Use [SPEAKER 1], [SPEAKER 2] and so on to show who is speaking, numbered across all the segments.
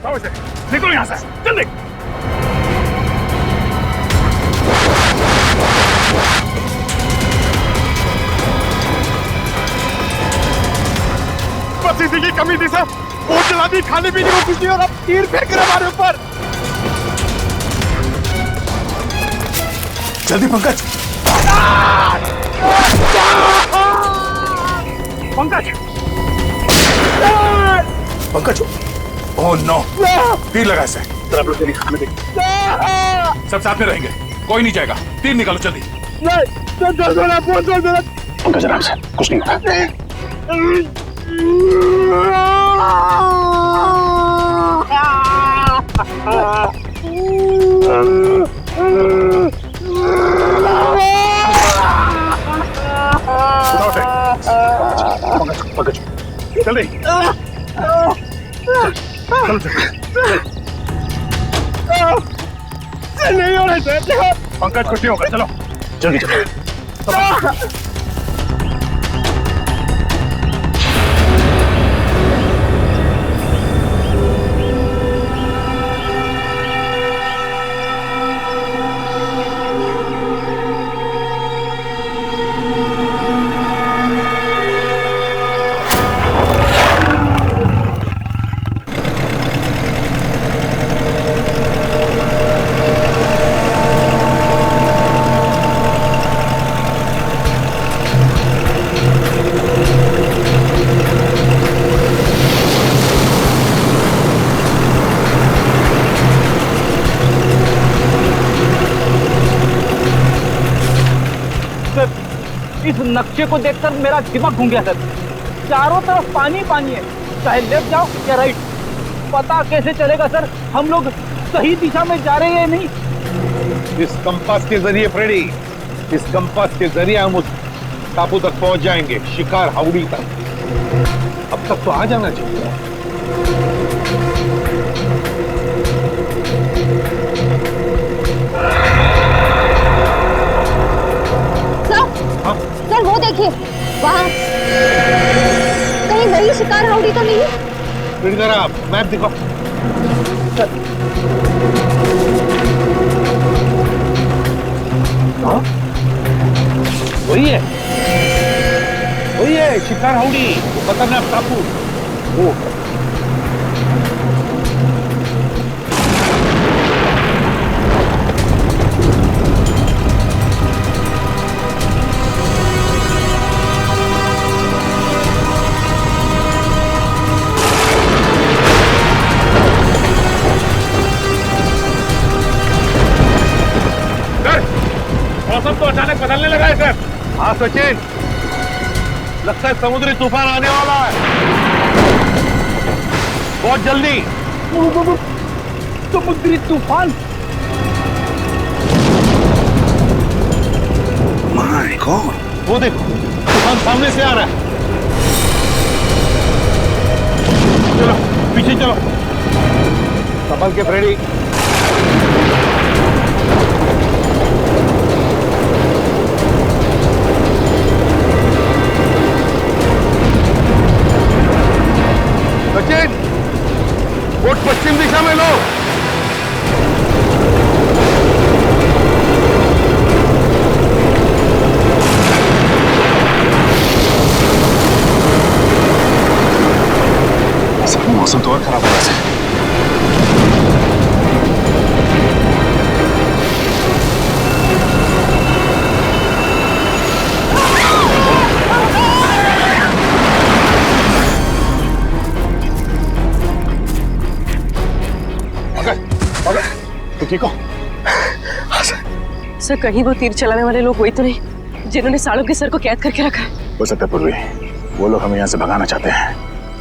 [SPEAKER 1] उठाओ इसे, निकलो यहाँ से, जल्दी। बस इसी की कमी थी सर, बोट चला दी, खाने पीने को कुछ नहीं और अब तीर फेंक रहे हमारे ऊपर।
[SPEAKER 2] जल्दी पंकज।
[SPEAKER 1] पंकज,
[SPEAKER 2] पंकज, ओह नो, तीर लगा इसे।
[SPEAKER 1] आप लोग तेरी खाने देंगे, सब साथ में रहेंगे, कोई नहीं जाएगा। तीर निकालो जल्दी। पंकज आराम से, कुछ नहीं होता। पंकज, जल्दी, नहीं हो रहा है पंकज, कुछ नहीं होगा, चलो जल्दी चलो।
[SPEAKER 3] इस नक्शे को देखकर मेरा दिमाग घूम गया सर। चारों तरफ पानी पानी है, चाहे लेफ्ट जाओ या राइट, पता कैसे चलेगा सर हम लोग सही दिशा में जा रहे हैं या नहीं?
[SPEAKER 4] इस कंपास के जरिए फ्रेडी, इस कंपास के जरिए हम उस टापू तक पहुंच जाएंगे, शिकार हाउड़ी तक। अब तक तो आ जाना चाहिए।
[SPEAKER 5] सर वो देखिए वहाँ, कहीं वही शिकार हाउड़ी तो नहीं?
[SPEAKER 4] इधर आप मैप दिखाओ। हाँ वही है, वही है शिकार हाउड़ी, खतरनाक टापू। वो
[SPEAKER 1] मौसम तो अचानक बदलने लगा है सर।
[SPEAKER 4] हाँ सचिन, लगता है समुद्री तूफान आने वाला है बहुत जल्दी।
[SPEAKER 3] समुद्री तूफान?
[SPEAKER 2] माय गॉड,
[SPEAKER 4] वो देखो तूफान सामने से आ रहा है। चलो पीछे चलो, संभल के फ्रेडी। सचिन, बोट पश्चिम दिशा में लो।
[SPEAKER 1] मौसम तो और खराब हो रहा है। तो ठीक हो?
[SPEAKER 6] हाँ सर, कहीं वो तीर चलाने वाले लोग वही तो नहीं जिन्होंने सालों के सर को कैद करके रखा है?
[SPEAKER 1] हो सकता है पूर्वी, वो लोग हमें यहाँ से भगाना चाहते हैं,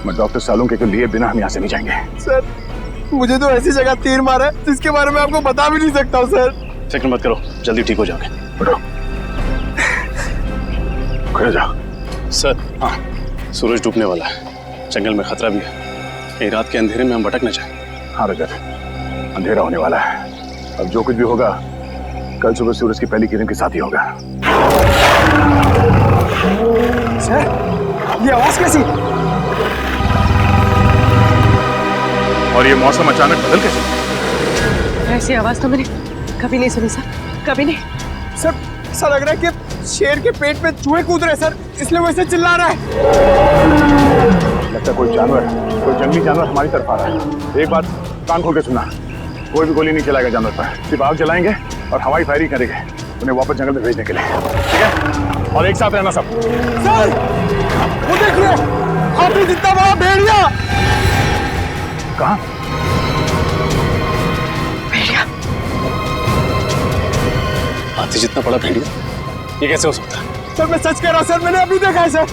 [SPEAKER 1] मैं डॉक्टर सालुंके के लिए बिना हम यहाँ से नहीं जाएंगे।
[SPEAKER 7] सर मुझे तो ऐसी जगह तीर मारा है जिसके बारे में आपको बता भी नहीं सकता हूँ सर।
[SPEAKER 1] फिक्र मत करो, जल्दी ठीक हो जाओगे। उठो, खड़े जाओ।
[SPEAKER 8] सर, हाँ, सूरज डूबने वाला है, जंगल में खतरा भी है, कहीं रात के अंधेरे में हम भटक न जाएं।
[SPEAKER 1] हाँ रजत, अंधेरा होने वाला है, अब जो कुछ भी होगा कल सुबह सूरज की पहली किरण के साथ ही होगा।
[SPEAKER 7] सर ये आवाज कैसी?
[SPEAKER 2] और ये मौसम अचानक बदल कैसे गया?
[SPEAKER 6] ऐसी आवाज तो मैंने कभी नहीं सुनी सर, कभी नहीं।
[SPEAKER 7] सर ऐसा लग रहा है कि शेर के पेट में चूहे कूद रहे सर, इसलिए वैसे चिल्ला रहा है।
[SPEAKER 1] लगता है कोई जानवर, कोई जंगली जानवर हमारी तरफ आ रहा है। एक बात कान खोल के सुना, कोई भी गोली नहीं चलाएगा जानवर पर, सिर्फ आग जलाएंगे और हवाई फायरिंग करेंगे उन्हें वापस जंगल में भेजने के लिए, ठीक है? और एक साथ रहना सब।
[SPEAKER 7] सर वो देखिए, हाथी जितना बड़ा भेड़िया।
[SPEAKER 1] कहाँ?
[SPEAKER 6] भेड़िया?
[SPEAKER 8] हाथी जितना बड़ा भेड़िया? ये कैसे हो सकता है?
[SPEAKER 7] सर मैं सच कह रहा हूँ सर, मैंने अभी देखा है सर।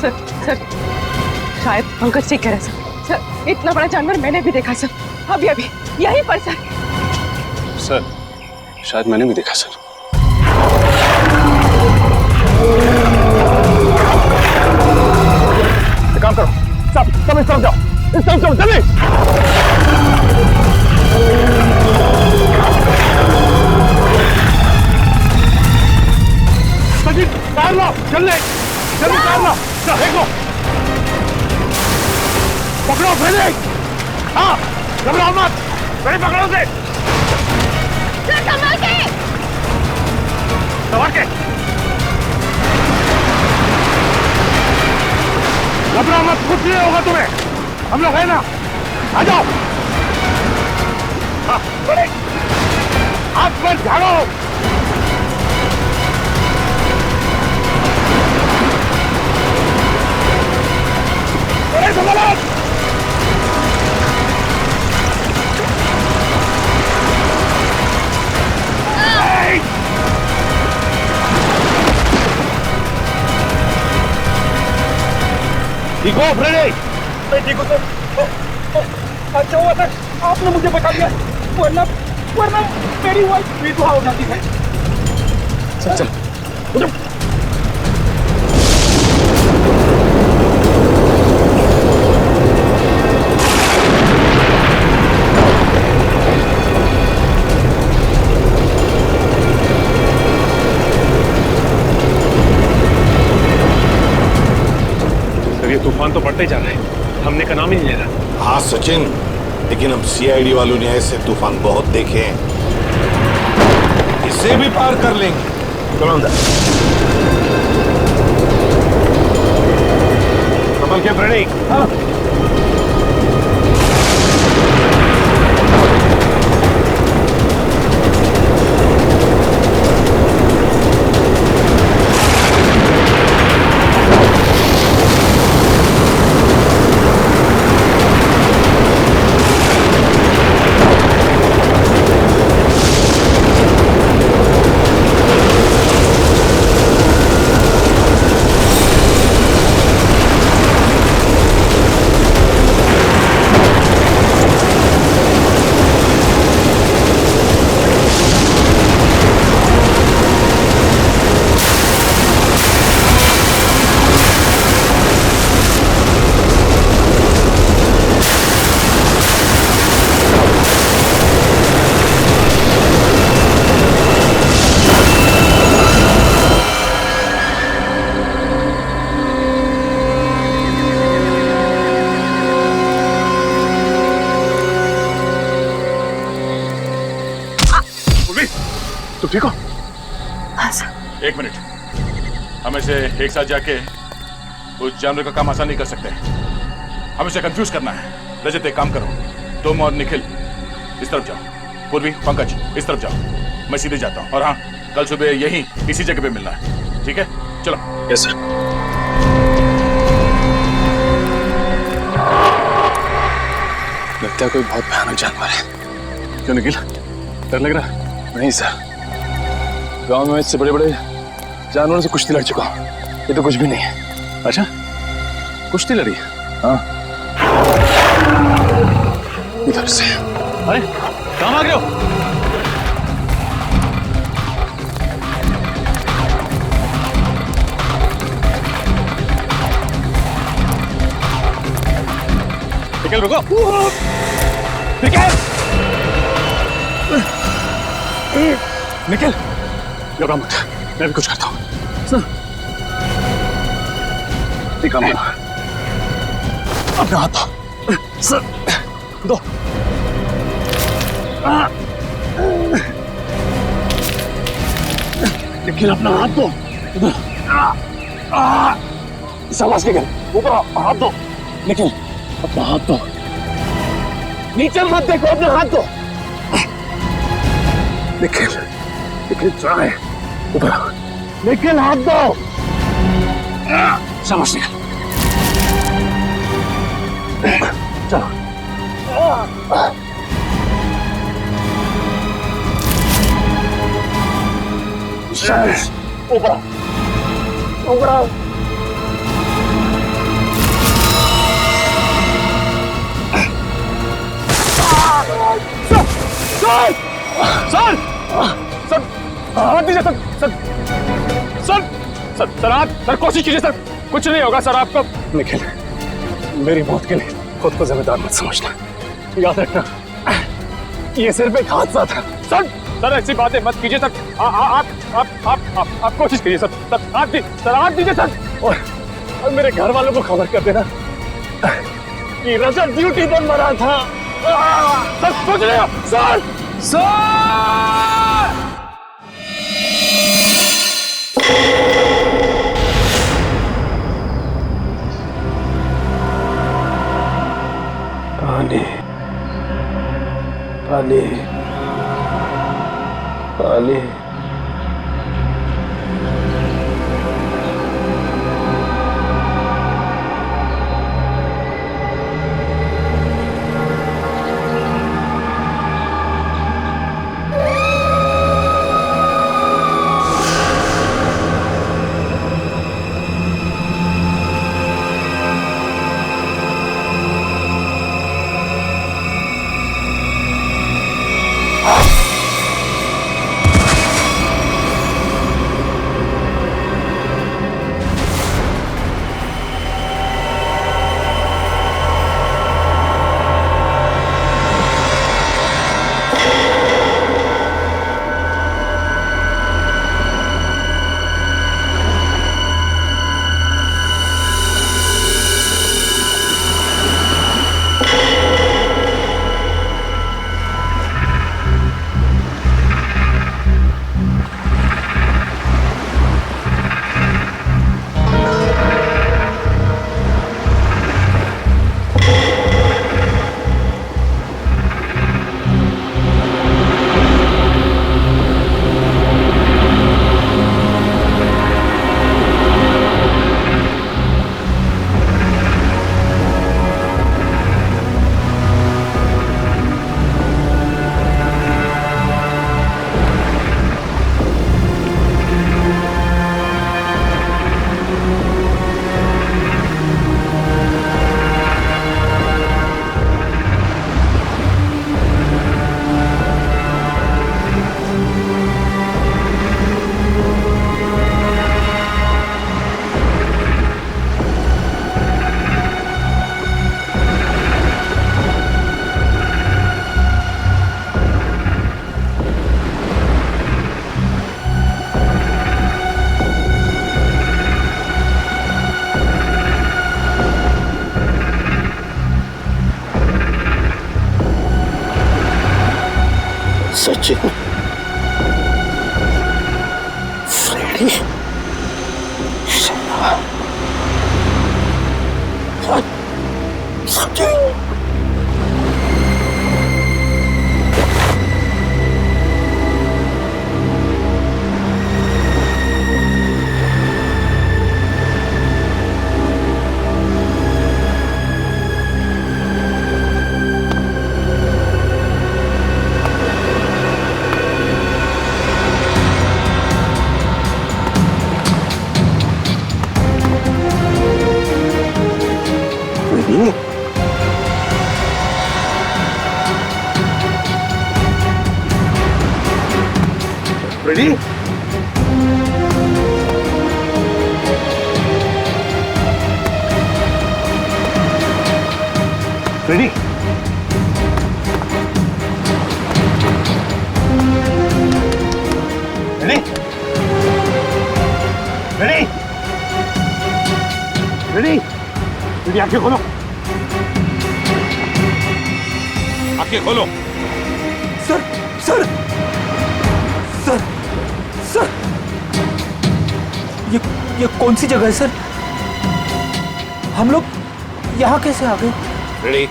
[SPEAKER 6] सर शायद पंकज ठीक कह रहे हैं सर, इतना बड़ा जानवर मैंने भी देखा सर, अभी अभी यहीं पर सर।
[SPEAKER 8] सर शायद मैंने भी देखा सर।
[SPEAKER 1] एक काम करो, सब इस तरफ जाओ, इस तरफ जाओ, जल्दी।
[SPEAKER 2] सचिन कार लो, जल्दी जल्दी कार लो, देखो पकड़ो पहले। हाँ घबराओ मत, पहले पकड़ो से।
[SPEAKER 5] संभाल के।
[SPEAKER 2] संभाल के। घबराओ मत, कुछ नहीं होगा तुम्हें, हम लोग है ना, आ जाओ। हाँ बड़े हाथ पर झाड़ो। बड़े संभालो। ठीक हो फ्रेडी?
[SPEAKER 3] मैं ठीक हूँ सर। अच्छा हुआ सर आपने मुझे बता दिया, वरना मेरी वाइफ विधवा हो जाती है।
[SPEAKER 8] चल चल उठो।
[SPEAKER 4] तूफान तो बढ़ते जा रहा है, हमने का नाम ही नहीं ले रहा।
[SPEAKER 9] हाँ सचिन, लेकिन हम सीआईडी वालों ने ऐसे तूफान बहुत देखे हैं, इसे भी पार कर लेंगे।
[SPEAKER 1] चलो अंदर।
[SPEAKER 4] संभल के फ्रेडी।
[SPEAKER 3] हाँ।
[SPEAKER 1] तुम ठीक हो?
[SPEAKER 6] हाँ सर।
[SPEAKER 2] एक मिनट, हम इसे एक साथ जाके उस जानवर का काम आसान नहीं कर सकते, हम इसे कंफ्यूज करना है। रजत एक काम करो, तुम और निखिल इस तरफ जाओ, पूर्वी पंकज इस तरफ जाओ, मैं सीधे जाता हूँ। और हाँ, कल सुबह यहीं इसी जगह पे मिलना है, ठीक है? चलो।
[SPEAKER 8] Yes sir. लगता है कोई बहुत भयानक जानवर है।
[SPEAKER 1] क्यों निखिल, डर लग रहा है?
[SPEAKER 8] नहीं सर, गांव में इससे बड़े बड़े जानवरों से कुश्ती लड़ चुका हूं, ये तो कुछ भी नहीं है।
[SPEAKER 1] अच्छा,
[SPEAKER 8] कुश्ती लड़ी?
[SPEAKER 1] हाँ।
[SPEAKER 8] इधर से।
[SPEAKER 3] अरे कहाँ आ गए हो?
[SPEAKER 2] निकल, रुको। निकल
[SPEAKER 1] निखिल, घबरा मत, मैं भी कुछ करता हूँ। एक काम करो, अपना हाथ दो।
[SPEAKER 8] दो। निखिल अपना हाथ दो। शाबाश निखिल, ऊपर हाथ दो। निखिल अपना हाथ दो। नीचे मत देखो, अपना हाथ दो। निखिल, निखिल ट्राई, ऊपर आओ। निखिल हाथ दो। शाबाश निखिल, चलो। शाबाश, ऊपर आओ, ऊपर आओ। सर, सर, सर, हाथ दीजिए sir, sir, sir, sir, sir, आप सर कोशिश कीजिए सर, कुछ नहीं होगा सर आपको। निखिल, मेरी मौत के लिए खुद को जिम्मेदार मत समझना, याद रखना ये सिर्फ एक हादसा था। सर, सर ऐसी बातें मत कीजिए सर, आप कोशिश कीजिए सर, सर हाथ दीजिए सर, और मेरे घर वालों को खबर कर देना कि रजत ड्यूटी पर मरा था। सर सोच रहे हो सर, सर।
[SPEAKER 7] पानी, पानी, पानी।
[SPEAKER 10] Sachin, Freddy, Sachin.
[SPEAKER 7] Ready? Ready? Ready? Ready? Ready? Ready, आंखें खोलो।
[SPEAKER 9] आंखें खोलो।
[SPEAKER 7] सर सर सर सर ये कौन सी जगह है सर? हम लोग यहाँ कैसे आ गए?
[SPEAKER 9] फ्रेडी,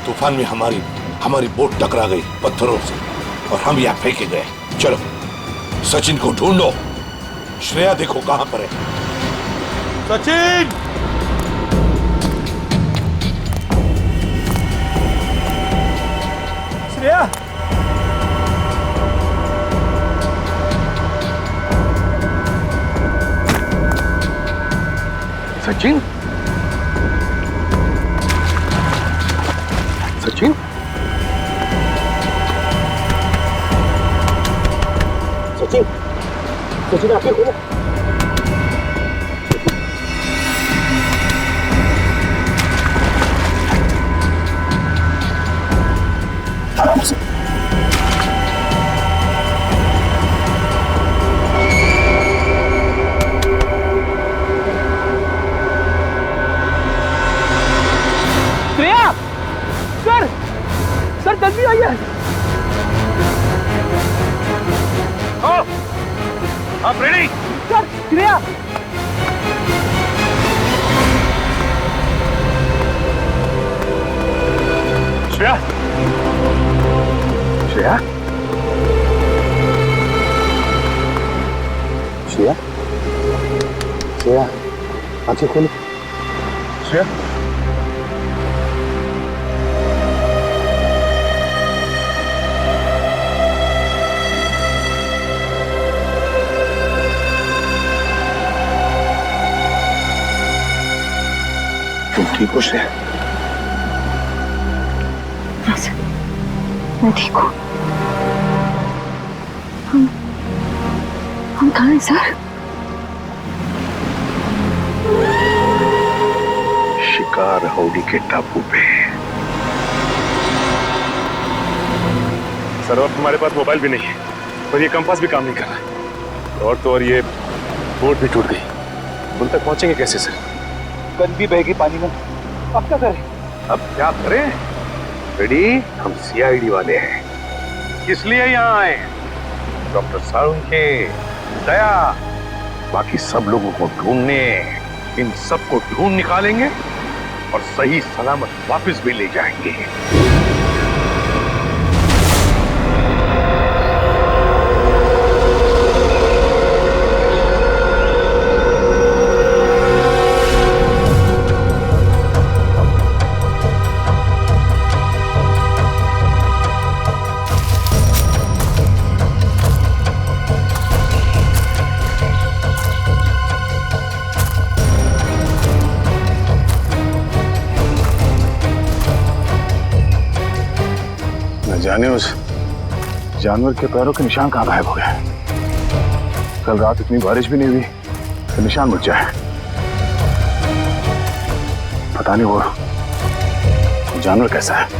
[SPEAKER 9] तूफान में हमारी बोट टकरा गई पत्थरों से और हम यहाँ फेंके गए। चलो सचिन को ढूंढो। श्रेया देखो कहां पर है। सचिन!
[SPEAKER 7] श्रेया!
[SPEAKER 4] सचिन? सचिन? सचिन? सचिन आंखें खोलो।
[SPEAKER 3] श्रेया! सर जल्दी आइए।
[SPEAKER 4] आप रेडी?
[SPEAKER 3] सर श्रेया!
[SPEAKER 1] श्रेया! श्रेया! श्रेया! श्रेया! आंखें खोलो। श्रेया! तुम ठीक हो श्रेया?
[SPEAKER 5] हाँ सर, मैं ठीक हूँ। हम कहाँ हैं सर?
[SPEAKER 4] शिकार हाउडी के टापू पे।
[SPEAKER 1] सर अब तुम्हारे पास मोबाइल भी नहीं है और ये कंपास भी काम नहीं कर रहा और तो और ये बोट भी टूट गई। उन तक पहुंचेंगे कैसे सर?
[SPEAKER 3] गन भी बह गई पानी में। अब क्या करें?
[SPEAKER 4] अब क्या करें? रेडी? हम सीआईडी वाले हैं। किस लिए यहाँ आए? डॉक्टर सारुण के, दया, बाकी सब लोगों को ढूंढने। इन सबको ढूंढ निकालेंगे और सही सलामत वापस भी ले जाएंगे।
[SPEAKER 1] जाने उस जानवर के पैरों के निशान कहाँ गायब हो गए। कल रात इतनी बारिश भी नहीं हुई तो निशान मिट जाए। पता नहीं वो जानवर कैसा है।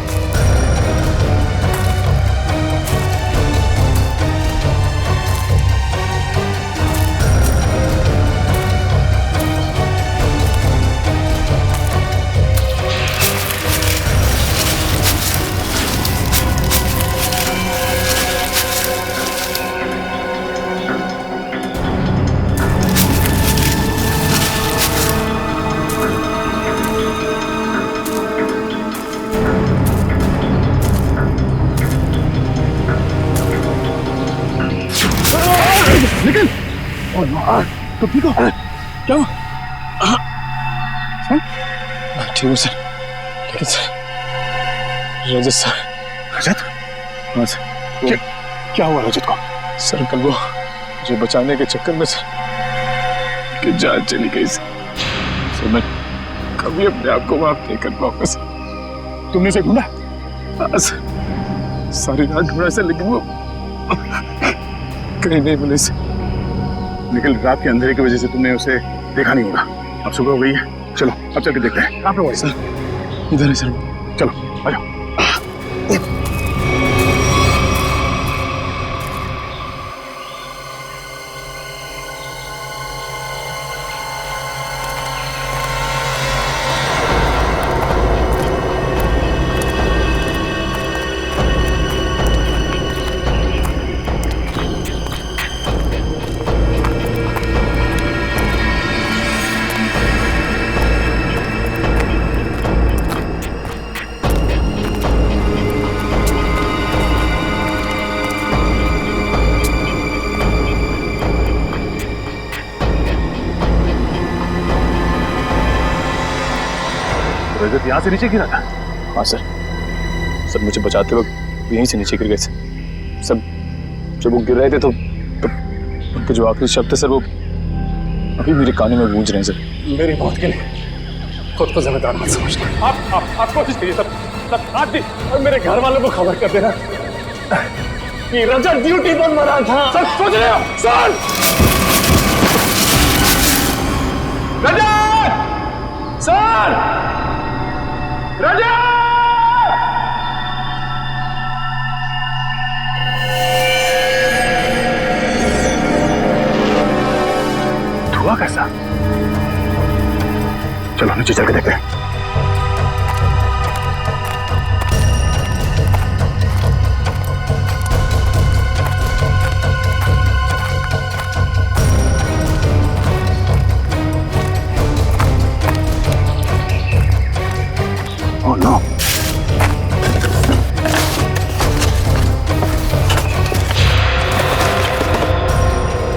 [SPEAKER 1] निकल! तो ठीक हो? क्या हुआ?
[SPEAKER 8] ठीक हूँ सर, लेकिन सर रजत सर।
[SPEAKER 1] रजत? हाँ सर। क्या हुआ रजत को?
[SPEAKER 8] सर कल वो मुझे बचाने के चक्कर में सर कि जान चली गई सर। मैं कभी अपने आप को माफ नहीं कर पाऊंगा सर।
[SPEAKER 1] तुमने उसे ढूंढा?
[SPEAKER 8] हाँ सर, सारी रात ढूंढा सर, लेकिन वो कहीं नहीं मिले सर।
[SPEAKER 1] लेकिन रात के अंधेरे की वजह से तुमने उसे देखा नहीं होगा। अब सुबह हो गई है, चलो अब चल के देखते हैं कहाँ पे हुआ
[SPEAKER 8] सर। इधर है सर।
[SPEAKER 1] चलो आ जाओ। रजत यहाँ से नीचे गिरा था?
[SPEAKER 8] हाँ सर, सर मुझे बचाते वक्त यहीं से नीचे गिर गए सर। सब जब वो गिर रहे थे तो उनके जो आखिरी शब्द थे सर, वो अभी मेरे कानों में गूंज रहे हैं सर। मेरी मौत के लिए खुद को जिम्मेदार मत समझना। आप कोशिश करिए सर, आप भी और मेरे घर वालों को खबर कर देना कि रजत ड्यूटी पर मरा था। सर सोच रहे हो? सर रजत! सर रजत!
[SPEAKER 1] धुआं कैसा? चलो नीचे चल के देखते हैं। Oh no!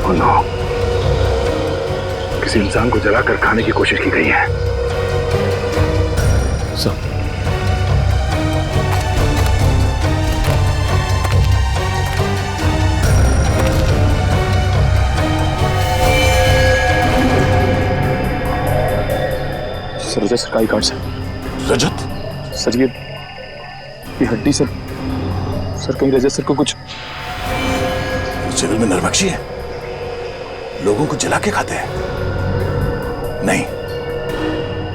[SPEAKER 1] Oh no! किसी इंसान को जलाकर खाने की कोशिश की गई है।
[SPEAKER 8] सर रजत सरकारी कार्ड से।
[SPEAKER 9] रजत?
[SPEAKER 8] सर ये हड्डी सर कहीं रजत सर को कुछ
[SPEAKER 9] जेल में नरभक्षी है, लोगों को जला के खाते हैं। नहीं,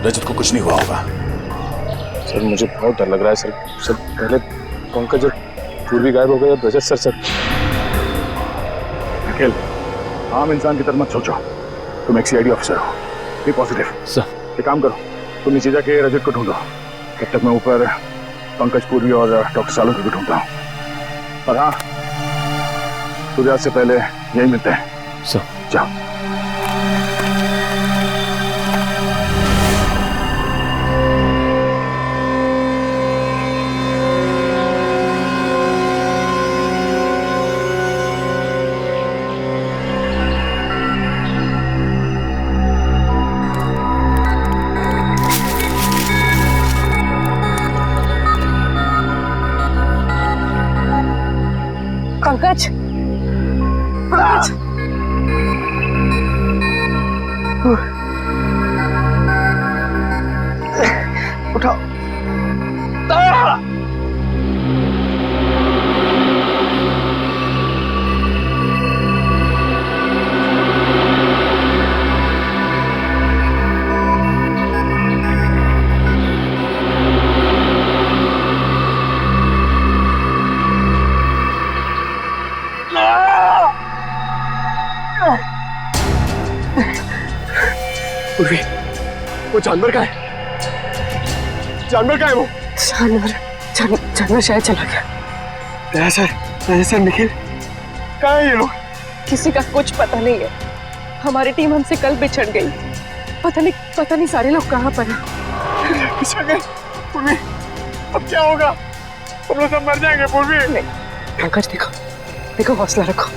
[SPEAKER 9] रजत को कुछ नहीं हुआ होगा।
[SPEAKER 8] सर मुझे बहुत डर लग रहा है सर। सर पहले पंकज और पूर्वी गायब हो गए, अब रजत सर।
[SPEAKER 1] निखिल, आम इंसान की तरह मत सोचो, तुम एक सीआईडी ऑफिसर हो, बी पॉजिटिव।
[SPEAKER 8] सर
[SPEAKER 1] एक काम करो, तुम नीचे जाके रजत को ढूंढो, तब तक मैं ऊपर पंकज पूर्वी और डॉक्टर सालों को भी ढूंढता हूँ। और हाँ, सूर्यास्त से पहले यही मिलते हैं।
[SPEAKER 8] सर
[SPEAKER 1] जाओ।
[SPEAKER 6] पंकज, पंकज, उठाओ।
[SPEAKER 8] पूर्वी, वो जानवर का है? जानवर का है वो?
[SPEAKER 6] जानवर शायद चला गया।
[SPEAKER 8] ऐसा निखिल, कहाँ है ये लोग?
[SPEAKER 6] किसी का कुछ पता नहीं है। हमारी टीम हमसे कल बिछड़ गई। पता नहीं सारे लोग कहाँ पर हैं।
[SPEAKER 8] बिछड़ गए? पूर्वी, अब क्या होगा? हम लोग सब मर जाएंगे पूर्वी।
[SPEAKER 6] नहीं पंकज, देखो हौसला रखो,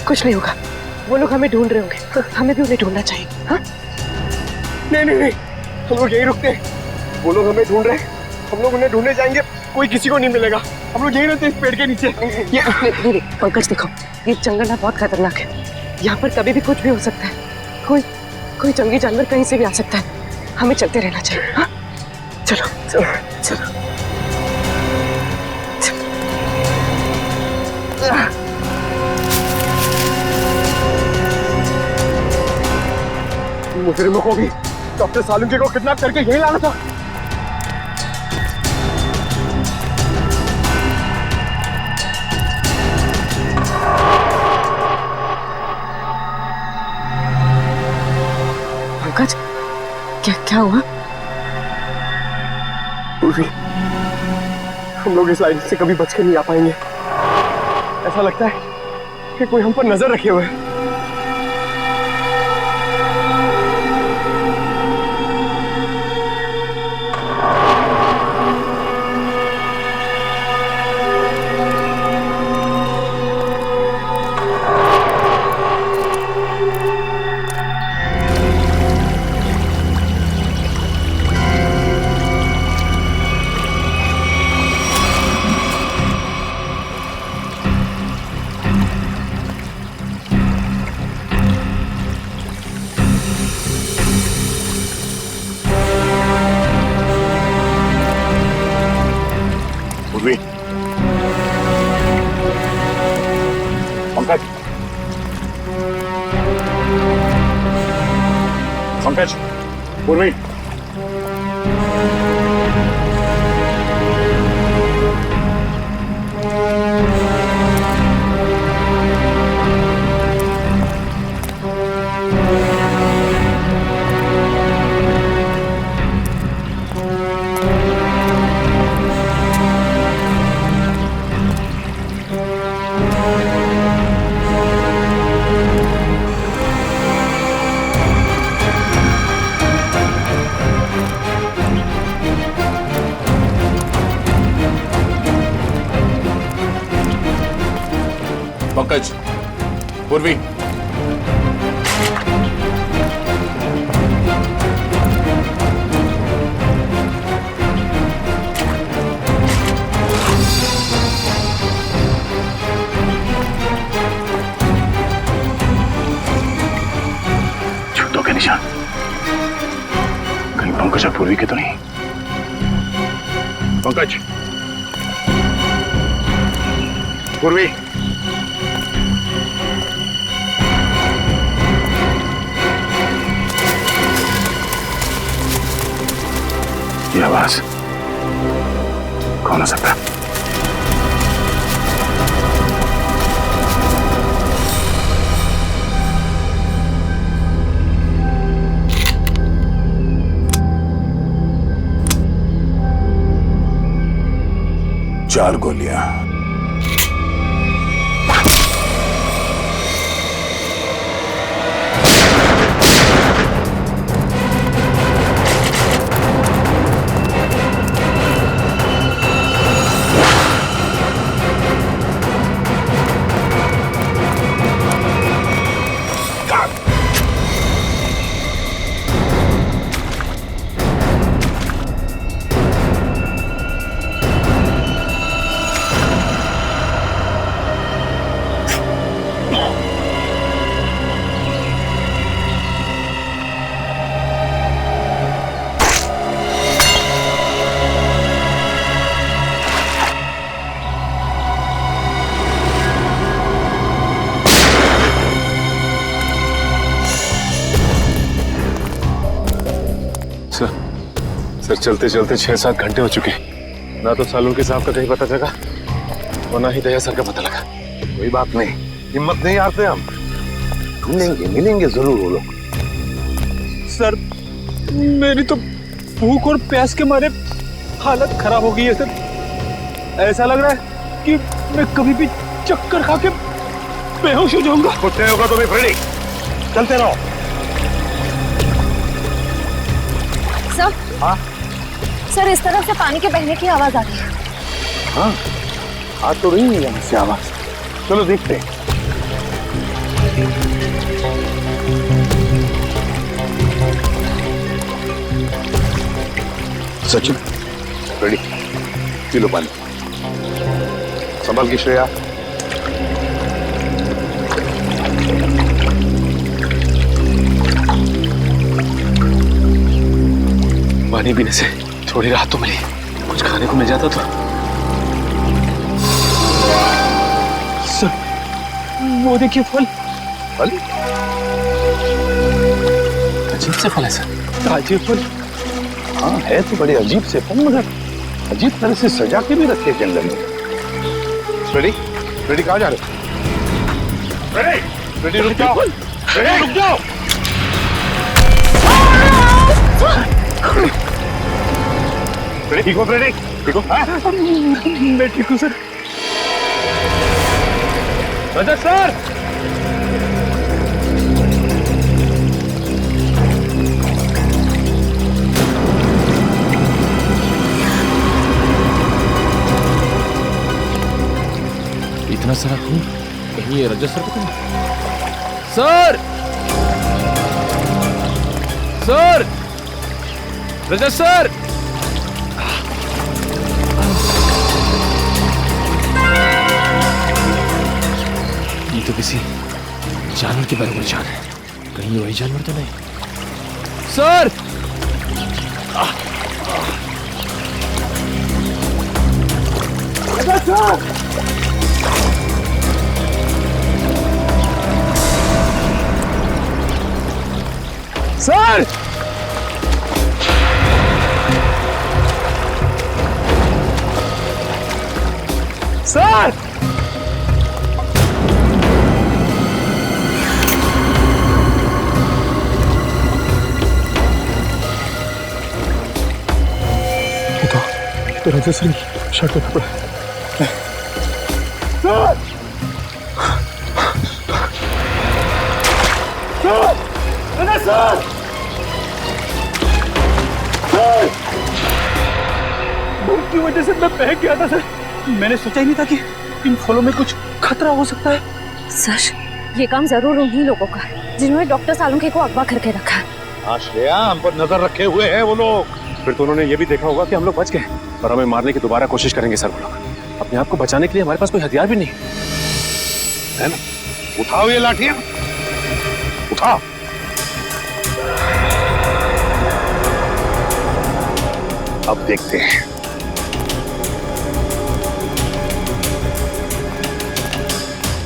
[SPEAKER 6] कुछ नहीं होगा। वो लोग हमें ढूंढ रहे होंगे, हमें भी उन्हें ढूंढना चाहिए। हाँ?
[SPEAKER 8] नहीं, हम लोग यहीं रुकते हैं। वो लोग हमें ढूंढ रहे हैं, हम लोग उन्हें ढूंढने जाएंगे, कोई किसी को नहीं मिलेगा। हम लोग यहीं रहते इस पेड़ के नीचे।
[SPEAKER 6] नहीं, पंकज देखो, ये जंगल ना बहुत खतरनाक है। यहाँ पर कभी भी कुछ भी हो सकता है। कोई जंगली जानवर कहीं से भी आ सकता है। हमें चलते रहना चाहिए। हाँ? चलो।
[SPEAKER 8] मुजरिमों को भी डॉक्टर सालुंके को किडनैप करके यहीं लाना था।
[SPEAKER 6] पंकज, क्या हुआ?
[SPEAKER 8] पूर्वी, हम लोग इस लाइन से कभी बच के नहीं आ पाएंगे। ऐसा लगता है कि कोई हम पर नजर रखे हुए है।
[SPEAKER 1] पंकज, पूर्वी,
[SPEAKER 2] पंकज, पूर्वी,
[SPEAKER 1] जूतों के निशान कहीं पंकज और पूर्वी के तो नहीं। पंकज, पूर्वी, ये आवाज कौन हो सकता है?
[SPEAKER 2] चार गोलियां।
[SPEAKER 8] सर चलते चलते 6-7 घंटे हो चुके, ना तो सालुंके साहब का कहीं पता चला और ना ही दया सर का पता लगा।
[SPEAKER 4] कोई बात नहीं, हिम्मत नहीं हारते हम, ढूंढेंगे, मिलेंगे जरूर वो लोग।
[SPEAKER 3] सर मेरी तो भूख और प्यास के मारे हालत खराब हो गई है सर। ऐसा लग रहा है कि मैं कभी भी चक्कर खा के बेहोश हो जाऊंगा।
[SPEAKER 4] कुछ नहीं होगा तुम्हें फ्रेडी, चलते रहो।
[SPEAKER 5] सर,
[SPEAKER 4] हाँ
[SPEAKER 5] सर इस तरफ से पानी के बहने की आवाज आ रही है।
[SPEAKER 4] हाँ, आ तो रही है यहाँ से आवाज। चलो देखते हैं।
[SPEAKER 1] सचिन, रेडी, पी लो पानी। संभाल की श्रेया।
[SPEAKER 3] पानी पीने से थोड़ी राहत तो मिली, कुछ खाने को मिल जाता तो। सर वो देखिए फल।
[SPEAKER 1] फल?
[SPEAKER 3] अजीब से फल है सर। ताजे फल।
[SPEAKER 1] हाँ है तो बड़े अजीब से फल, मगर अजीब तरह से सजा के भी रखे जंगल में। रेडी, रेडी कहाँ जा रहे हो? रेडी, रेडी रुक जाओ, रेडी रुक जाओ। ठीक हो फ्रेडी? ठीक हो?
[SPEAKER 3] मैं ठीक हूँ सर।
[SPEAKER 8] रजत सर,
[SPEAKER 3] इतना सारा खून कहीं ये रजत सर को तो सर, सर, रजत सर, ये तो किसी जानवर के बारे में जान है, कहीं वही जानवर तो नहीं। सर,
[SPEAKER 8] सर सर ये तो राजा सिंह शर्ट का कपड़ा है। सर सर सर सर भूख की वजह से मैं बहक गया था सर। मैंने सोचा ही नहीं था कि इन फलों में कुछ खतरा हो सकता है।
[SPEAKER 5] सर ये काम जरूर उन्हीं लोगों का है जिन्होंने डॉक्टर सालुंखे को अगवा करके रखा है।
[SPEAKER 4] हाँ श्रेया, हम पर नजर रखे हुए हैं वो लोग।
[SPEAKER 8] फिर तो उन्होंने ये भी देखा होगा कि हम लोग बच गए और हमें मारने की दोबारा कोशिश करेंगे सर। वो लोग अपने आप को बचाने के लिए हमारे पास कोई हथियार भी नहीं
[SPEAKER 4] है ना? उठाओ ये लाठियां, उठाओ। अब देखते हैं।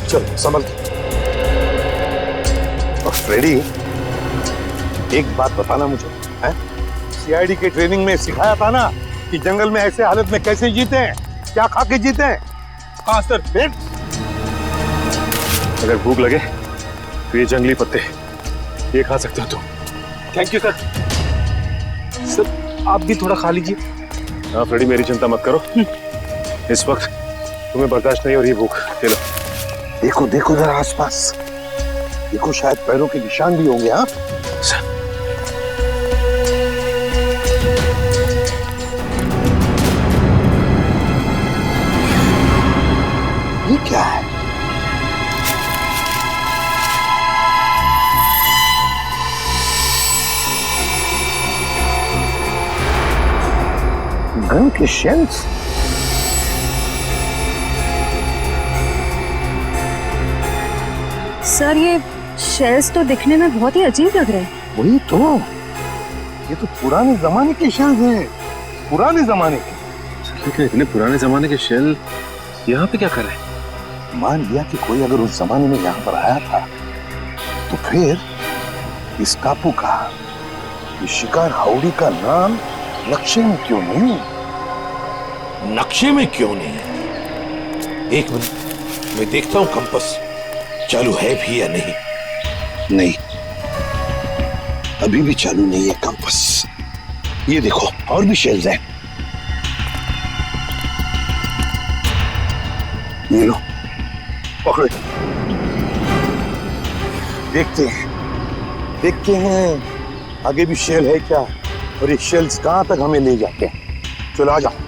[SPEAKER 8] चलो संभल के।
[SPEAKER 4] और फ्रेडी, एक बात बताना मुझे, हैं? सीआईडी के ट्रेनिंग में सिखाया था ना कि जंगल में ऐसे हालत में कैसे जीते हैं, क्या खा के जीते हैं।
[SPEAKER 8] हाँ सर।
[SPEAKER 4] फिर
[SPEAKER 8] अगर भूख लगे तो ये जंगली पत्ते ये खा सकते हो तुम। Thank you sir. सर आप भी थोड़ा खा लीजिए। हाँ फ्रेडी, मेरी चिंता मत करो, इस वक्त तुम्हें बर्दाश्त नहीं हो रही भूख। ले लो।
[SPEAKER 4] देखो देखो जरा आसपास, देखो शायद पैरों के निशान भी होंगे। हाँ
[SPEAKER 8] सर
[SPEAKER 4] ये क्या है? गन के शेल्स।
[SPEAKER 5] सर ये शेल्स तो दिखने में बहुत ही अजीब लग रहे हैं।
[SPEAKER 4] वही तो, ये तो पुराने जमाने के शेल्स हैं, पुराने जमाने के।
[SPEAKER 8] लेकिन इतने पुराने जमाने के शेल यहाँ पे क्या कर रहे हैं?
[SPEAKER 4] मान लिया कि कोई अगर उस जमाने में यहाँ पर आया था तो फिर इस टापू का, इस शिकार हाउड़ी का नाम नक्शे में क्यों नहीं?
[SPEAKER 9] नक्शे में क्यों नहीं? एक मिनट, मैं देखता हूं कंपास चालू है भी या नहीं।
[SPEAKER 4] नहीं, अभी भी चालू नहीं है कंपास। ये देखो और भी शेल्स हैं। ये लो, पकड़ो। देखते हैं आगे भी शेल है क्या, और ये शेल्स कहां तक हमें ले जाते हैं। चलो आ जाओ।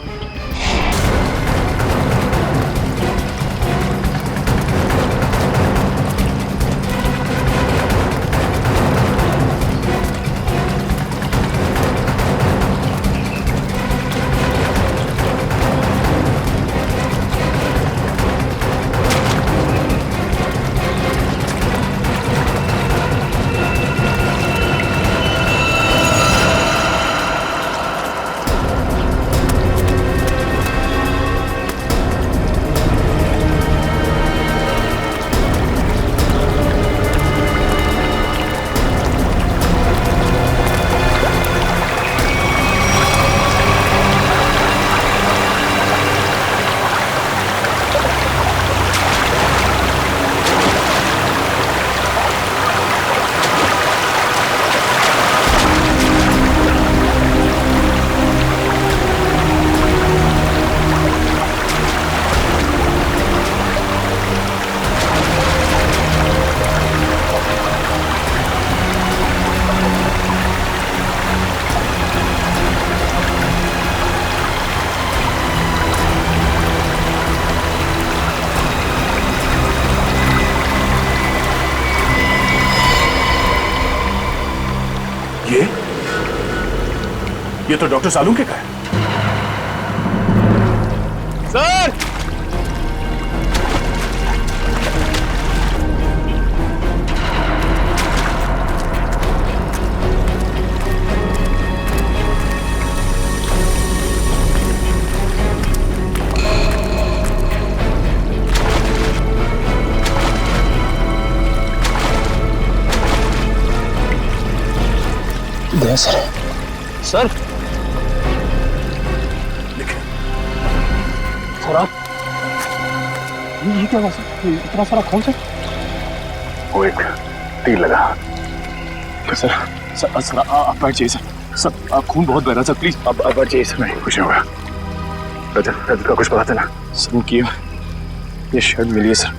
[SPEAKER 2] ये तो डॉक्टर सालुंखे का है।
[SPEAKER 8] Sir
[SPEAKER 3] sir. सर सर आप ये क्या हुआ सर? इतना सारा खून सर?
[SPEAKER 1] वो एक तीर लगा।
[SPEAKER 3] सर सर सर आप बैठ जाइए सर। सर खून बहुत बह रहा सर, प्लीज अब बैठ जाइए सर।
[SPEAKER 1] नहीं कुछ नहीं होगा। रजत का कुछ पता चला?
[SPEAKER 3] सर उनकी ये शर्ट मिली है सर,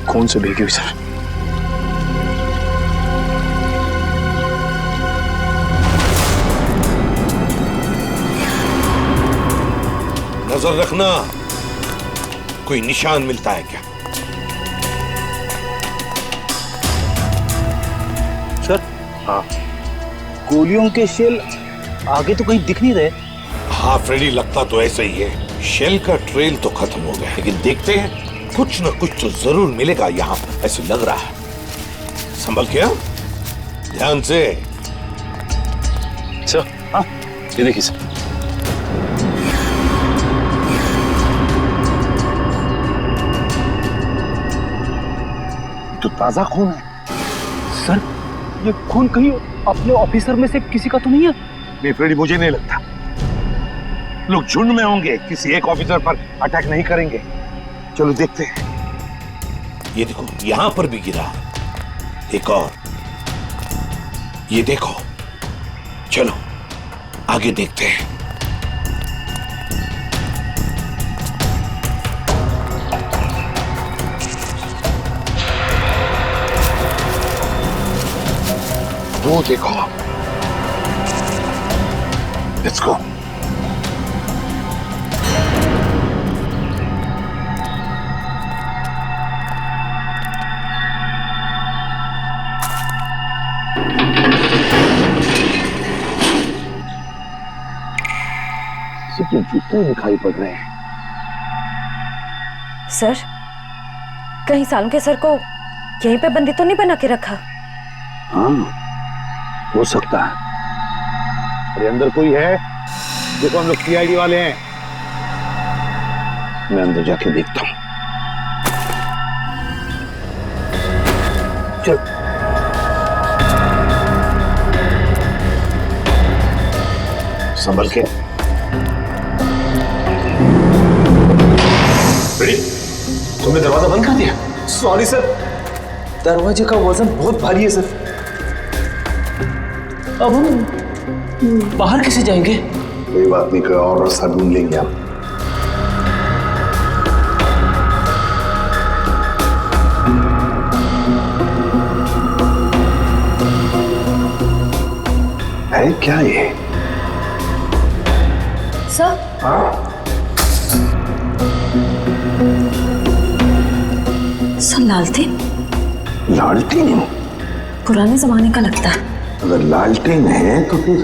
[SPEAKER 3] खून से भीगी हुई सर।
[SPEAKER 9] नजर रखना कोई निशान मिलता है क्या।
[SPEAKER 7] सर
[SPEAKER 1] हाँ
[SPEAKER 7] गोलियों के शेल आगे तो कहीं दिख नहीं रहे।
[SPEAKER 9] हाँ फ्रेडी, लगता तो ऐसा ही है। शेल का ट्रेल तो खत्म हो गया, लेकिन देखते हैं कुछ न कुछ तो जरूर मिलेगा यहाँ, ऐसे लग रहा है। संभल के ध्यान से।
[SPEAKER 3] सर हाँ ये देखिए सर।
[SPEAKER 1] तो ताजा खून है
[SPEAKER 3] सर। ये खून कहीं अपने ऑफिसर में से किसी का तो नहीं है?
[SPEAKER 4] नहीं फ्रेडी, मुझे नहीं लगता। लोग झुंड में होंगे, किसी एक ऑफिसर पर अटैक नहीं करेंगे। चलो देखते हैं।
[SPEAKER 9] ये देखो यहां पर भी गिरा, एक और, ये देखो। चलो आगे देखते हैं।
[SPEAKER 1] वो देखो। Let's go. सबके जूते दिखाई पड़ रहे हैं।
[SPEAKER 5] सर कहीं सालम के सर को यहीं पे बंदी तो नहीं बना के रखा?
[SPEAKER 4] हाँ हो सकता है। अरे अंदर कोई है? देखो हम लोग सीआईडी वाले हैं। मैं अंदर जाके देखता हूं। चल संभल के।
[SPEAKER 3] तुमने दरवाजा बंद कर दिया? सॉरी सर, दरवाजे का वजन बहुत भारी है सर। अब हम बाहर कैसे जाएंगे?
[SPEAKER 1] कोई बात नहीं, कोई और रास्ता ढूंढ लेंगे हम। है क्या ये?
[SPEAKER 5] सर सर लालटेन।
[SPEAKER 1] लालटेन?
[SPEAKER 5] पुराने जमाने का लगता है।
[SPEAKER 1] अगर लालटेन है तो फिर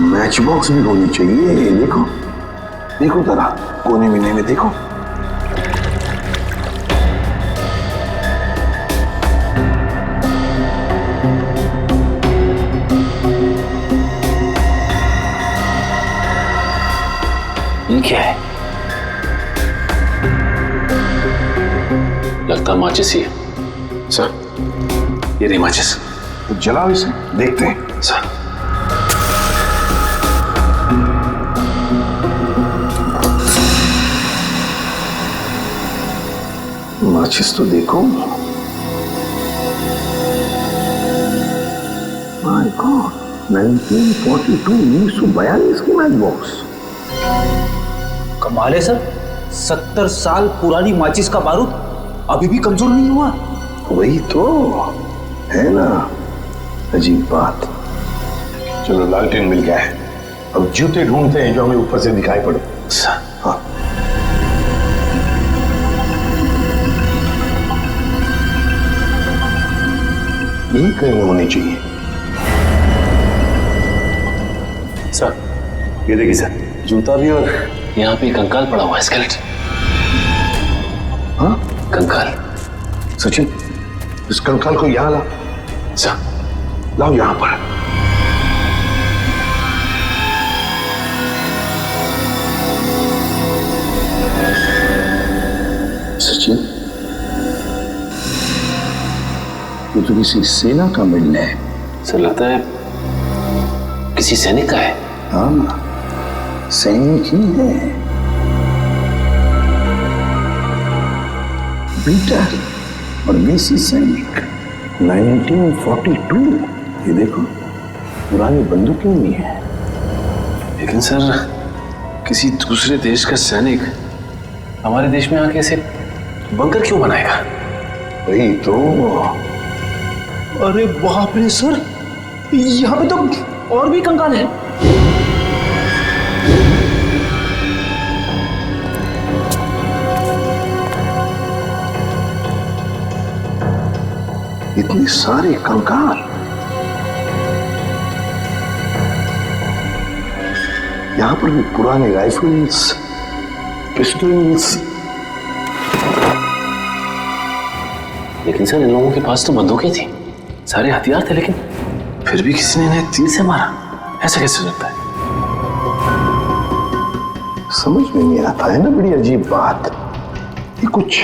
[SPEAKER 1] मैच बॉक्स भी होनी चाहिए। देखो देखो जरा कोने में देखो।
[SPEAKER 8] ये क्या है? लगता माचिस ही है। सर ये नहीं माचिस।
[SPEAKER 1] तो जलाओ इसे, देखते हैं।
[SPEAKER 8] सर
[SPEAKER 1] माचिस तो देखो। माय गॉड, 1942 1942 की मैच बॉक्स।
[SPEAKER 7] कमाल है सर, 70 साल पुरानी माचिस का बारूद अभी भी कमजोर नहीं हुआ।
[SPEAKER 1] वही तो है ना, अजीब बात। चलो लालटेन मिल गया है, अब जूते ढूंढते हैं जो हमें ऊपर से दिखाई पड़े। हाँ यही कहीं होनी चाहिए।
[SPEAKER 8] सर
[SPEAKER 1] ये देखिए सर,
[SPEAKER 8] जूता भी और यहाँ पे कंकाल पड़ा हुआ है, स्केलेट।
[SPEAKER 1] हाँ
[SPEAKER 8] कंकाल।
[SPEAKER 1] सचिन, इस कंकाल को यहाँ ला।
[SPEAKER 8] सर
[SPEAKER 1] लाओ यहाँ पर। सचिन, ये तो किसी सेना का मिलना है।
[SPEAKER 8] सर लगता है
[SPEAKER 10] किसी सैनिक का है?
[SPEAKER 11] हाँ, सैनिक ही है। पीटर और मेसी सैनिक 1942। ये देखो, पुरानी बंदूकें भी हैं।
[SPEAKER 10] लेकिन सर, किसी दूसरे देश का सैनिक हमारे देश में आके ऐसे बंकर क्यों बनाएगा?
[SPEAKER 11] वही तो।
[SPEAKER 7] अरे बाप रे सर, यहाँ पे तो और भी कंकाल है।
[SPEAKER 11] इतने सारे कंकाल। यहाँ पर भी पुराने राइफल्स, पिस्टल्स।
[SPEAKER 10] लेकिन सर, इन लोगों के पास तो बंदूकें थी, सारे हथियार थे, लेकिन फिर भी किसी ने इन्हें तीर से मारा। ऐसा कैसे हो सकता है?
[SPEAKER 11] समझ में नहीं आता है ना, बड़ी अजीब बात। ये कुछ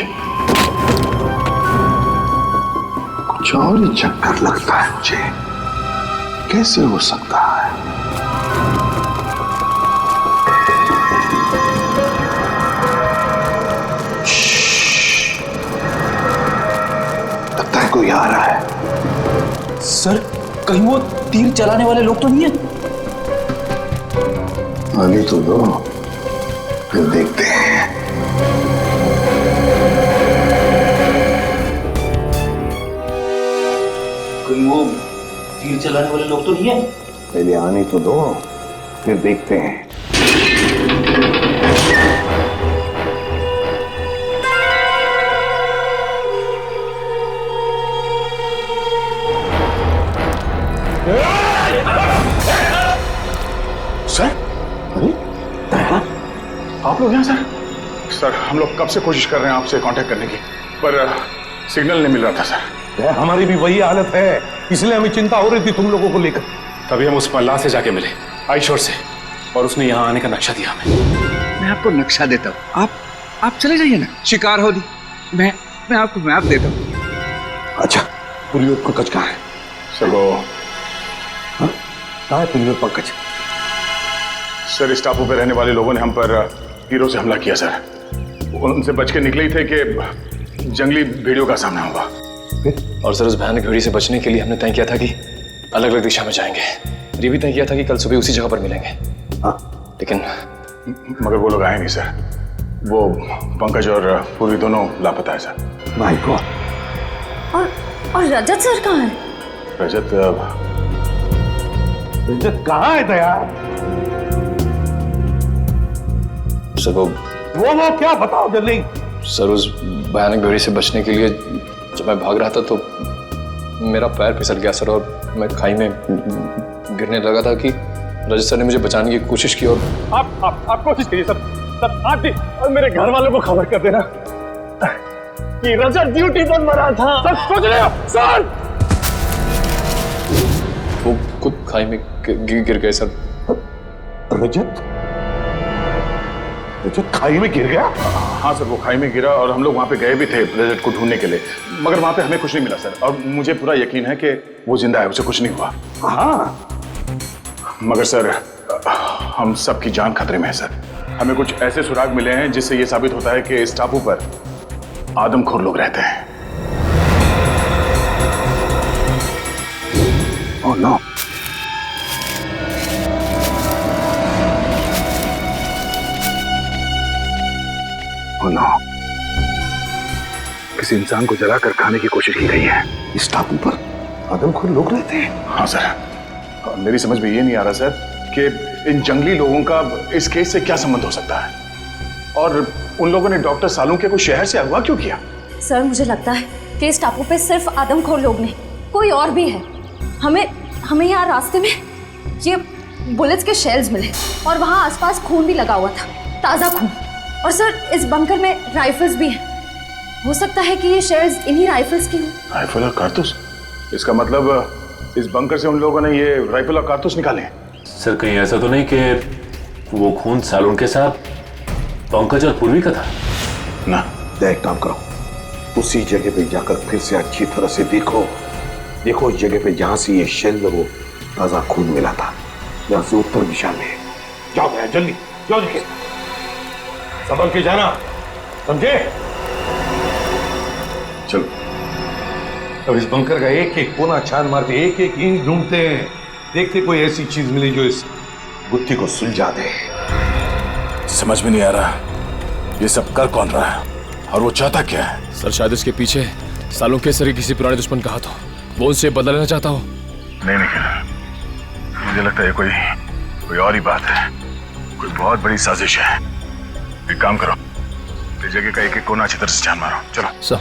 [SPEAKER 11] और ही चक्कर लगता है मुझे। कैसे हो सकता है? लगता है कोई आ रहा है।
[SPEAKER 7] सर, कहीं वो तीर चलाने वाले लोग तो नहीं है?
[SPEAKER 11] आगे तो दो, फिर देखते हैं।
[SPEAKER 7] कहीं वो तीर चलाने वाले लोग तो नहीं है?
[SPEAKER 11] पहले आने तो दो, फिर देखते हैं।
[SPEAKER 1] सर, अरे आप लोग यहाँ सर? सर, हम लोग कब से कोशिश कर रहे हैं आपसे कांटेक्ट करने की, पर सिग्नल नहीं मिल रहा था सर।
[SPEAKER 9] हमारी भी वही हालत है, इसलिए हमें चिंता हो रही थी तुम लोगों को लेकर।
[SPEAKER 8] तभी हम उस मल्लाह से जाके मिले आईशोर से, और उसने यहाँ आने का नक्शा दिया हमें।
[SPEAKER 12] मैं आपको नक्शा देता हूँ, आप चले जाइए ना, शिकार हो दी। मैं आपको मैप देता हूँ।
[SPEAKER 11] अच्छा, पुलियोर पंकज कहाँ है?
[SPEAKER 1] सर वो
[SPEAKER 11] कहाँ है पुलियोर पंकज?
[SPEAKER 1] सर, इस टापू पे रहने वाले लोगों ने हम पर तीरों से हमला किया सर। उनसे बच के निकले ही थे कि जंगली भेड़ियों का सामना हुआ।
[SPEAKER 8] और सर, उस भयानक भेड़ी से बचने के लिए हमने तय किया था कि अलग अलग दिशा में जाएंगे। ये भी तय किया था कि कल सुबह उसी जगह पर मिलेंगे। लेकिन
[SPEAKER 1] मगर वो लोग आए नहीं सर। वो पंकज और पूर्वी दोनों लापता है सर।
[SPEAKER 11] My God.
[SPEAKER 5] और रजत सर कहाँ है?
[SPEAKER 1] रजत
[SPEAKER 9] कहाँ है दया?
[SPEAKER 8] सर वो
[SPEAKER 9] क्या बताओ जल्दी।
[SPEAKER 8] सर, उस भयानक भेड़ी से बचने के लिए जब मैं भाग रहा था तो मेरा पैर फिसल गया सर, और मैं खाई में गिरने लगा था कि रजत सर ने मुझे बचाने की कोशिश की। और
[SPEAKER 3] आप कोशिश कीजिए सर आज ही, और मेरे घर वालों को खबर कर देना कि रजत ड्यूटी पर मरा था। सर सोच रहे हो सर?
[SPEAKER 8] वो खुद खाई में गिर गए सर।
[SPEAKER 9] रजत खाई में गिर गया?
[SPEAKER 1] हाँ सर, वो खाई में गिरा और हम लोग वहाँ पे गए भी थे रजत को ढूंढने के लिए, मगर वहाँ पे हमें कुछ नहीं मिला सर। और मुझे पूरा यकीन है कि वो जिंदा है, उसे कुछ नहीं हुआ।
[SPEAKER 11] हाँ,
[SPEAKER 1] मगर सर, हम सबकी जान खतरे में है सर। हमें कुछ ऐसे सुराग मिले हैं जिससे ये साबित होता है कि इस टापू पर आदमखोर लोग रहते हैं।
[SPEAKER 11] Oh no. Oh no. किसी इंसान को जलाकर खाने की कोशिश की गई है। इस टापू पर आदमखोर लोग रहते हैं?
[SPEAKER 1] हाँ सर, मेरी समझ में ये नहीं आ रहा सर कि इन जंगली लोगों का इस केस से क्या संबंध हो सकता है, और उन लोगों ने डॉक्टर सालुंके को शहर से अगवा क्यों किया?
[SPEAKER 5] सर, मुझे लगता है कि इस टापू पे सिर्फ आदमखोर लोग नहीं, कोई और भी है। हमें यहाँ रास्ते में ये बुलेट्स के शेल्स मिले, और वहाँ आसपास खून भी लगा हुआ था, ताज़ा खून। और सर, इस बंकर में राइफल्स भी हैं। हो सकता है कि ये शेल्स इन्हीं राइफल्स की हों।
[SPEAKER 1] राइफल और कारतूस? इसका मतलब इस बंकर से उन लोगों ने ये राइफल और कारतूस निकाले हैं।
[SPEAKER 10] सर, कहीं ऐसा तो नहीं कि वो खून सालून के साथ पंकज और पूर्वी का था?
[SPEAKER 1] ना।
[SPEAKER 11] एक काम करो, उसी जगह पे जाकर फिर से अच्छी तरह से देखो उस जगह पे जहां से ये शेल वो ताजा खून मिला था।
[SPEAKER 9] यहाँ से उत्तर दिशा में। जाओ भैया जल्दी, जाओ निकल, संभल के जाना, समझे? चलो अब इस बंकर का एक एक कोना छान मारते, एक एक ईंट ढूंढते हैं, देखते कोई ऐसी चीज मिले जो इस गुत्थी को सुलझा दे।
[SPEAKER 2] समझ में नहीं आ रहा ये सब कर कौन रहा है और वो चाहता क्या है?
[SPEAKER 8] सर शायद इसके पीछे सालों के सरी किसी पुराने दुश्मन का हाथ हो, वो उनसे बदला लेना चाहता हो।
[SPEAKER 1] नहीं निखिल, मुझे लगता है कोई और ही बात है, कोई बहुत बड़ी साजिश है। एक काम करो, इस जगह का एक एक कोना अच्छी तरह से छान मारो। चलो
[SPEAKER 8] सर।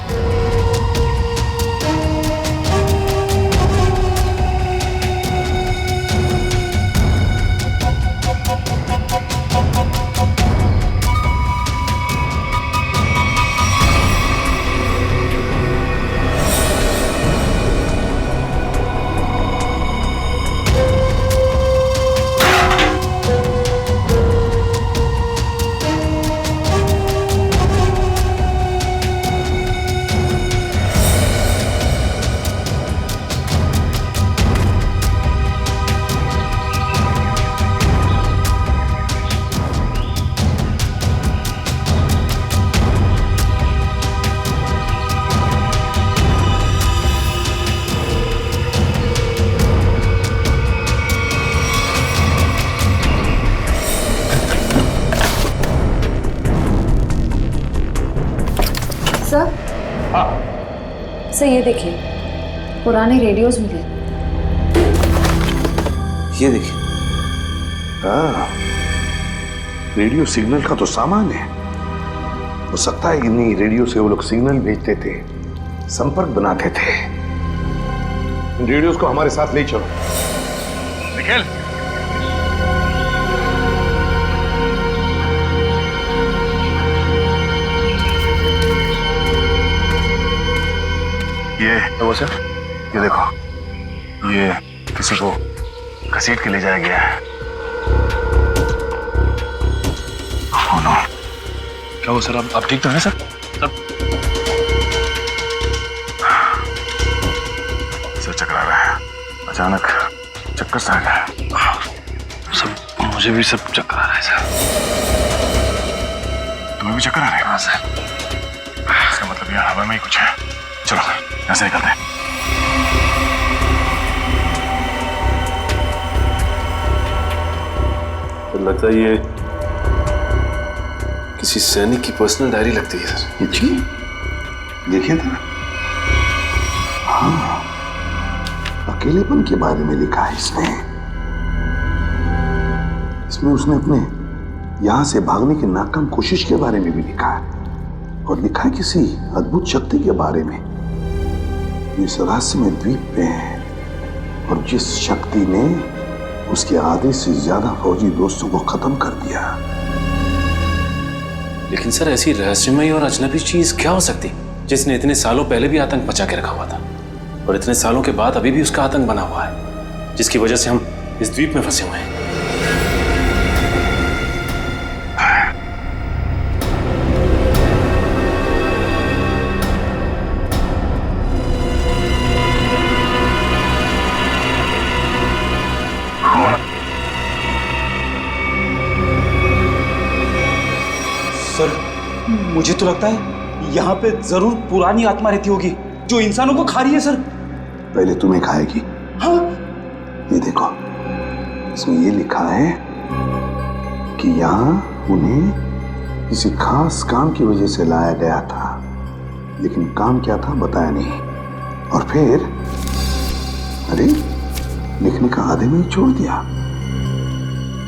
[SPEAKER 5] सर ये देखिए, पुराने रेडियोज मिले।
[SPEAKER 11] ये देखिए, हाँ, रेडियो सिग्नल का तो सामान है। हो सकता है कि नहीं, रेडियो से वो लोग सिग्नल भेजते थे, संपर्क बनाते थे।
[SPEAKER 9] रेडियोस को हमारे साथ ले चलो।
[SPEAKER 1] निखिल, ये वो सर, ये देखो, ये किसी को घसीट के ले जाया गया है। Oh no. क्या वो सर, आप ठीक तो हैं सर? सर चकरा रहा है, अचानक चक्कर सा आ गया। सब, मुझे भी सब चक्कर आ रहा है सर। तुम्हें भी चक्कर आ रहा है? हाँ सर। इसका मतलब यहाँ हवा में ही कुछ है। चलो यहाँ से निकलते हैं।
[SPEAKER 10] तो लगता है ये किसी सैनिक की पर्सनल डायरी लगती है सर।
[SPEAKER 11] जी देखिए तो, हाँ, अकेलेपन के बारे में लिखा है इसमें उसने अपने यहां से भागने की नाकाम कोशिश के बारे में भी लिखा है, और लिखा है किसी अद्भुत शक्ति के बारे में इस रहस्यमय द्वीप पे है, और जिस शक्ति ने उसके आधे से ज्यादा फौजी दोस्तों को खत्म कर दिया।
[SPEAKER 10] लेकिन सर ऐसी रहस्यमय और अजनबी चीज क्या हो सकती जिसने इतने सालों पहले भी आतंक बचा के रखा हुआ था, और इतने सालों के बाद अभी भी उसका आतंक बना हुआ है, जिसकी वजह से हम इस द्वीप में फंसे हुए हैं।
[SPEAKER 3] सर मुझे तो लगता है यहाँ पे जरूर पुरानी आत्मा रहती होगी जो इंसानों को खा रही है सर।
[SPEAKER 11] पहले तुम्हें खाएगी।
[SPEAKER 3] हाँ?
[SPEAKER 11] ये देखो, इसमें ये लिखा है कि यहाँ उन्हें किसी खास काम की वजह से लाया गया था, लेकिन काम क्या था बताया नहीं, और फिर अरे लिखने का आधे में ही छोड़ दिया।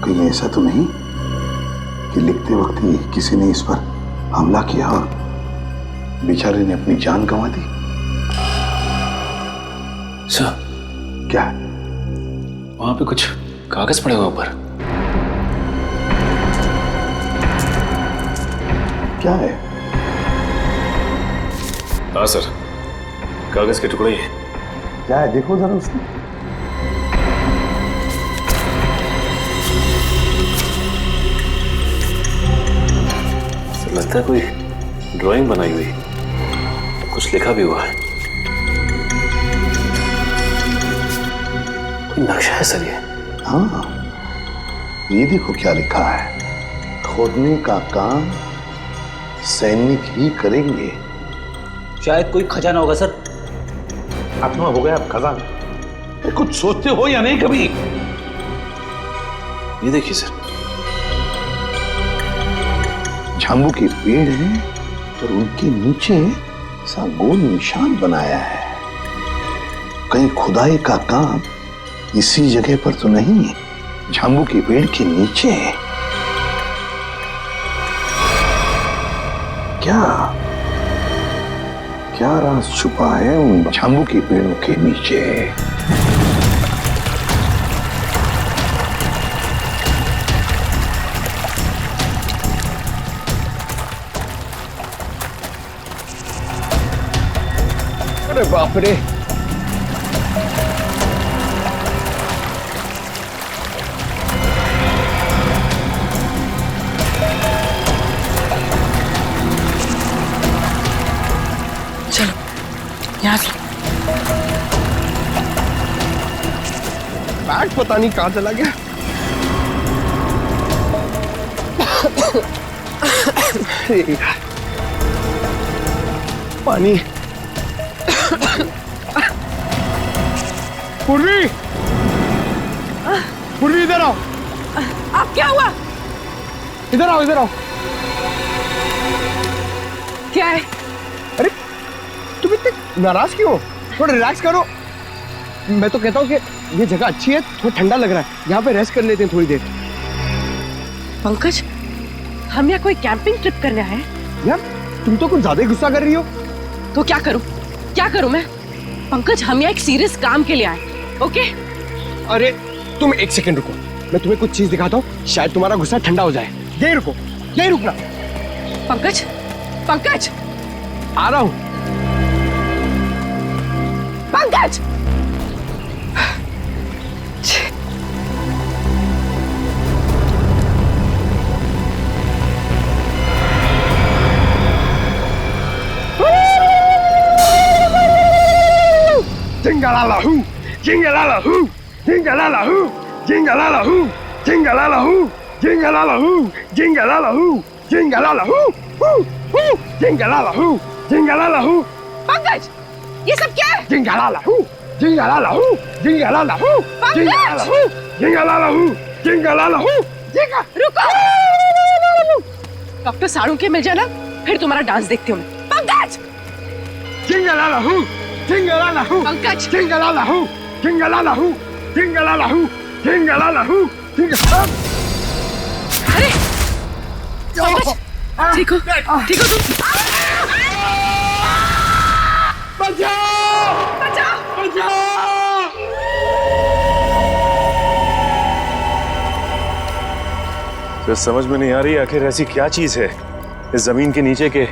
[SPEAKER 11] कहीं ऐसा तो नहीं कि लिखते वक्त ही किसी ने इस पर हमला किया और बेचारे ने अपनी जान गंवा दी?
[SPEAKER 10] सर
[SPEAKER 11] क्या?
[SPEAKER 10] वहां पे कुछ कागज पड़े हुए ऊपर।
[SPEAKER 11] क्या है?
[SPEAKER 10] हाँ सर, कागज के टुकड़े ही।
[SPEAKER 11] क्या है देखो जरा उसमें।
[SPEAKER 10] लगता है कोई ड्राइंग बनाई हुई, कुछ लिखा भी हुआ है। कोई नक्शा है सर ये।
[SPEAKER 11] हाँ, ये देखो क्या लिखा है, खोदने का काम सैनिक ही करेंगे।
[SPEAKER 7] शायद कोई खजाना होगा सर।
[SPEAKER 9] आत्मा हो गया अब खजाना। कुछ सोचते हो या नहीं कभी?
[SPEAKER 10] ये देखिए सर,
[SPEAKER 11] झांबू के पेड़ हैं और उनके नीचे सा गोल निशान बनाया है। कहीं खुदाई का काम इसी जगह पर तो नहीं, झांबू के पेड़ के नीचे। क्या क्या राज छुपा है उन झांबू के पेड़ों के नीचे?
[SPEAKER 4] अरे बाप रे,
[SPEAKER 6] चलो यहाँ से।
[SPEAKER 4] बैग पता नहीं कहां चला गया। पानी। पूर्वी, पूर्वी इधर आओ।
[SPEAKER 6] आप क्या हुआ?
[SPEAKER 4] इधर आओ, इधर आओ।
[SPEAKER 6] क्या है?
[SPEAKER 4] अरे तुम इतने नाराज क्यों हो? थोड़ा रिलैक्स करो। मैं तो कहता हूँ कि ये जगह अच्छी है, थोड़ा ठंडा लग रहा है, यहाँ पे रेस्ट कर लेते हैं थोड़ी देर।
[SPEAKER 6] पंकज, हम यहाँ कोई कैंपिंग ट्रिप करने आए हैं।
[SPEAKER 4] यार तुम तो कुछ ज्यादा ही गुस्सा कर रही हो।
[SPEAKER 6] तो क्या करूं? क्या करूं मैं? पंकज, हम यहाँ एक सीरियस काम के लिए आए, ओके?
[SPEAKER 4] अरे तुम एक सेकंड रुको, मैं तुम्हें कुछ चीज दिखाता हूँ, शायद तुम्हारा गुस्सा ठंडा हो जाए। यही रुको, यही रुकना।
[SPEAKER 6] पंकज, पंकज,
[SPEAKER 4] आ रहा हूँ।
[SPEAKER 6] Pankaj!
[SPEAKER 4] Jingalalahoo, jingalalahoo, jingalalahoo, jingalalahoo, jingalalahoo, jingalalahoo, jingalalahoo, jingalalahoo, jingalalahoo, jingalalahoo.
[SPEAKER 6] Pankaj, ये सब क्या है?
[SPEAKER 4] Jingalalahoo, jingalalahoo, jingalalahoo, jingalalahoo, jingalalahoo, jingalalahoo, jinga.
[SPEAKER 6] रुको! डॉक्टर साड़ू के मिल जाना, फिर तुम्हारा डांस देखती हूँ मैं। Pankaj!
[SPEAKER 4] Jingalalahoo, jingalalahoo,
[SPEAKER 6] Pankaj!
[SPEAKER 4] jingalalahoo, jingalalahoo, jingalalahoo, jingalalahoo, jingalalahoo.
[SPEAKER 6] अरे! पंकज! ठीक हो? ठीक हो तुम?
[SPEAKER 4] बचाओ!
[SPEAKER 6] बचाओ!
[SPEAKER 4] बचाओ!
[SPEAKER 2] तो समझ में नहीं आ रही आखिर ऐसी क्या चीज है इस जमीन के नीचे के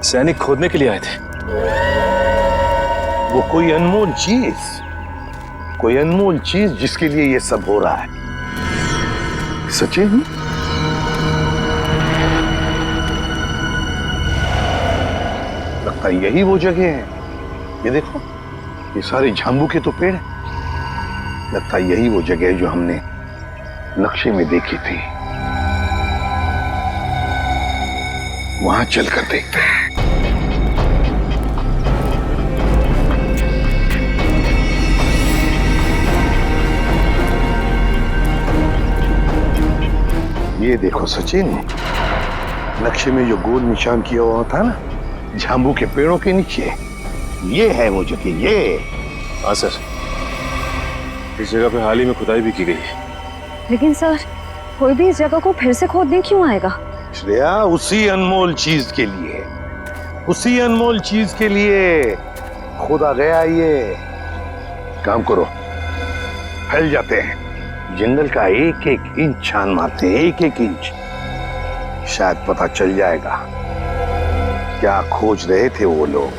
[SPEAKER 2] सैनिक खोदने के लिए आए थे।
[SPEAKER 11] वो कोई अनमोल चीज जिसके लिए ये सब हो रहा है। सचिन, लगता है यही वो जगह है। ये देखो, ये सारे झांबू के तो पेड़ हैं। लगता है यही वो जगह है जो हमने नक्शे में देखी थी। वहां चलकर देखते हैं। ये देखो सचिन, नक्शे में जो गोल निशान किया हुआ था ना, झांबू के पेड़ों के नीचे, ये है वो जगह। ये
[SPEAKER 2] हाँ सर, इस जगह पे हाल ही में खुदाई भी की गई है।
[SPEAKER 5] लेकिन सर, कोई भी इस जगह को फिर से खोदने क्यों आएगा?
[SPEAKER 11] श्रेया, उसी अनमोल चीज के लिए खोदा गया। ये काम करो, फैल जाते हैं, जंगल का एक एक इंच छान मारते हैं, एक एक इंच। शायद पता चल जाएगा क्या खोज रहे थे वो लोग।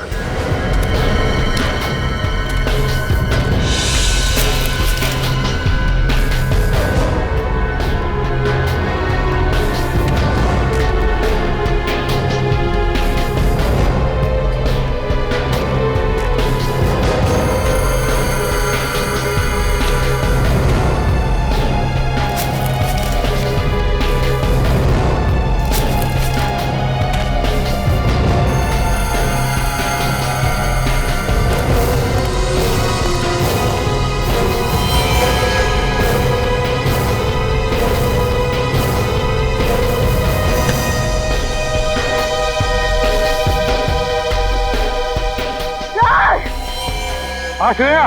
[SPEAKER 4] हाँ श्रेया,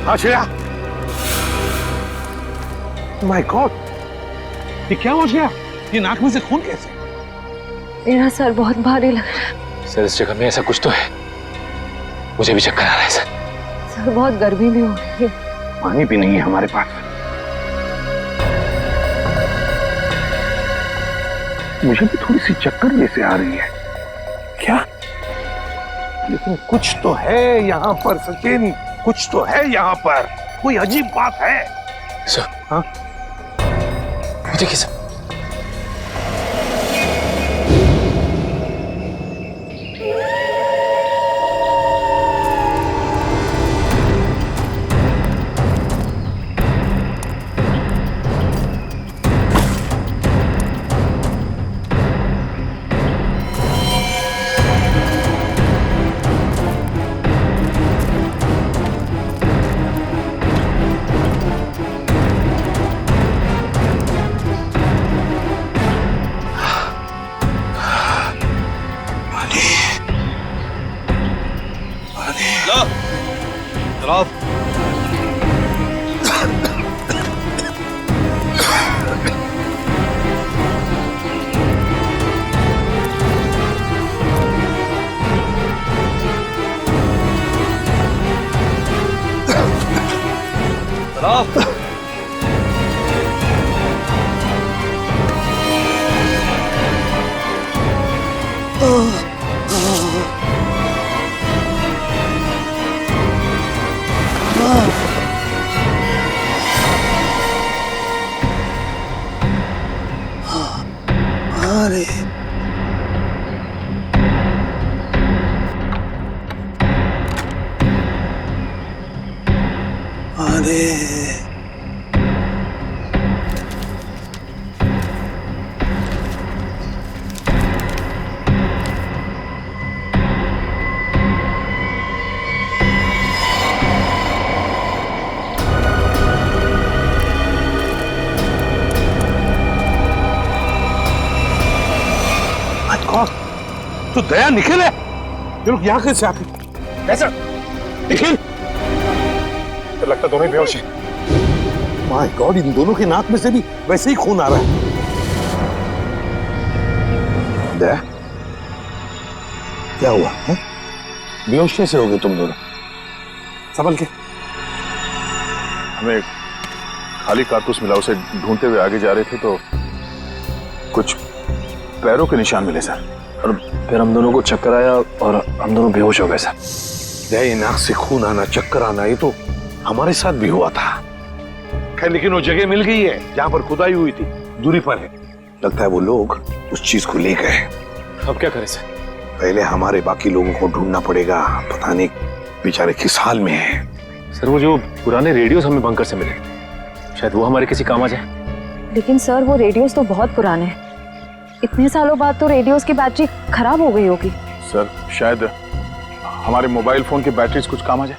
[SPEAKER 4] हाँ श्रेया। माय गॉड, ये क्या हो गया? ये नाक में से खून कैसे?
[SPEAKER 6] मेरा सर बहुत भारी लग रहा है।
[SPEAKER 10] सर इस जगह में ऐसा कुछ तो है, मुझे भी चक्कर आ रहा है सर।
[SPEAKER 6] सर बहुत गर्मी भी हो रही है।
[SPEAKER 4] पानी भी नहीं है हमारे पास। मुझे भी थोड़ी सी चक्कर जैसे आ रही है। क्या? लेकिन कुछ तो है यहाँ पर सचिन, कुछ तो है यहाँ पर, कोई अजीब बात है।
[SPEAKER 10] सर,
[SPEAKER 4] हाँ?
[SPEAKER 10] देखिए सर,
[SPEAKER 4] तो दया निखिल है। ये लोग यहाँ कैसे आते? कैसे? निखिल,
[SPEAKER 1] तो लगता दोनों ही बेहोश हैं।
[SPEAKER 4] माय गॉड, इन दोनों के नाक में से भी वैसे ही खून आ रहा है। दया, क्या हुआ है? बेहोश कैसे हो गए तुम दोनों? संभल के।
[SPEAKER 1] हमें खाली कारतूस मिला, उसे ढूंढते हुए आगे जा रहे थे तो कुछ पैरों के निशान मिले सर, और फिर हम दोनों को चक्कर आया और हम दोनों बेहोश हो गए सर।
[SPEAKER 4] दया, नाक से खून आना, चक्कर आना, ये तो हमारे साथ भी हुआ था। खैर, लेकिन वो जगह मिल गई है जहां पर खुदाई हुई थी, दूरी पर है। लगता है वो लोग उस चीज को ले गए।
[SPEAKER 10] अब क्या करें सर?
[SPEAKER 4] पहले हमारे बाकी लोगों को ढूंढना पड़ेगा, पता नहीं बेचारे किस हाल में है।
[SPEAKER 10] सर वो जो पुराने रेडियोस हमें बंकर से मिले, शायद वो हमारे किसी काम आ जाए।
[SPEAKER 5] लेकिन सर वो रेडियोस तो बहुत पुराने हैं, इतने सालों बाद तो रेडियोस की बैटरी खराब हो गई होगी।
[SPEAKER 1] सर शायद हमारे मोबाइल फोन की बैटरीज कुछ काम आ जाए,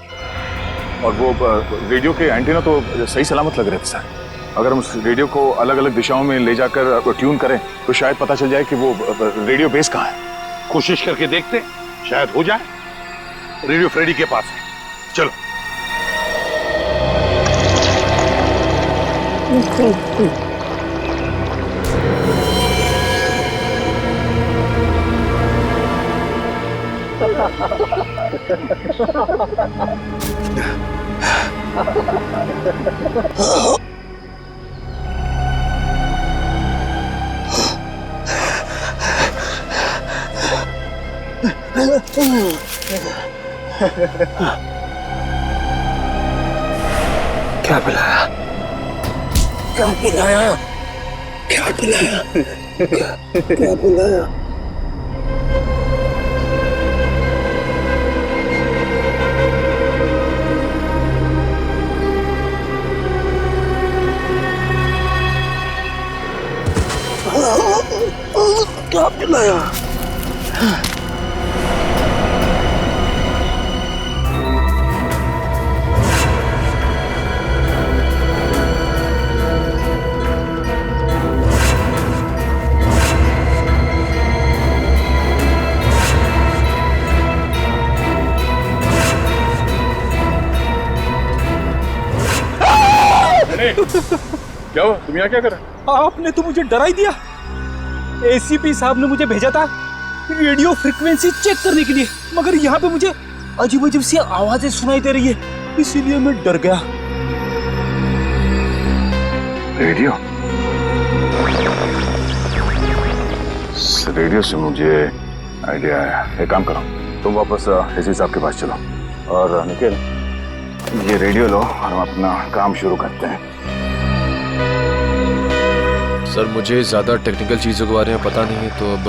[SPEAKER 1] और वो रेडियो के एंटीना तो सही सलामत लग रहे थे सर। अगर हम उस रेडियो को अलग अलग दिशाओं में ले जाकर ट्यून करें तो शायद पता चल जाए कि वो रेडियो बेस कहाँ है।
[SPEAKER 4] कोशिश करके देखते, शायद हो जाए। रेडियो फ्रेडी के पास है, चलो।
[SPEAKER 11] क्या पिलाया? क्या पिलाया? क्या पिलाया? क्या पिलाया? क्या पिलाया?
[SPEAKER 8] क्या हुआ? तुम यहाँ क्या कर रहे हो?
[SPEAKER 3] आपने तो मुझे डरा ही दिया। एसीपी साहब ने मुझे भेजा था रेडियो फ्रीक्वेंसी चेक करने के लिए, मगर यहाँ पे मुझे अजीब अजीब सी आवाजें सुनाई दे रही है, इसीलिए मैं डर गया।
[SPEAKER 1] रेडियो से मुझे आइडिया आया। एक काम करो, तुम वापस एसी साहब के पास चलो और निखिल ये रेडियो लो और हम अपना काम शुरू करते हैं।
[SPEAKER 13] सर मुझे ज्यादा टेक्निकल चीजों के बारे में पता नहीं है, तो अब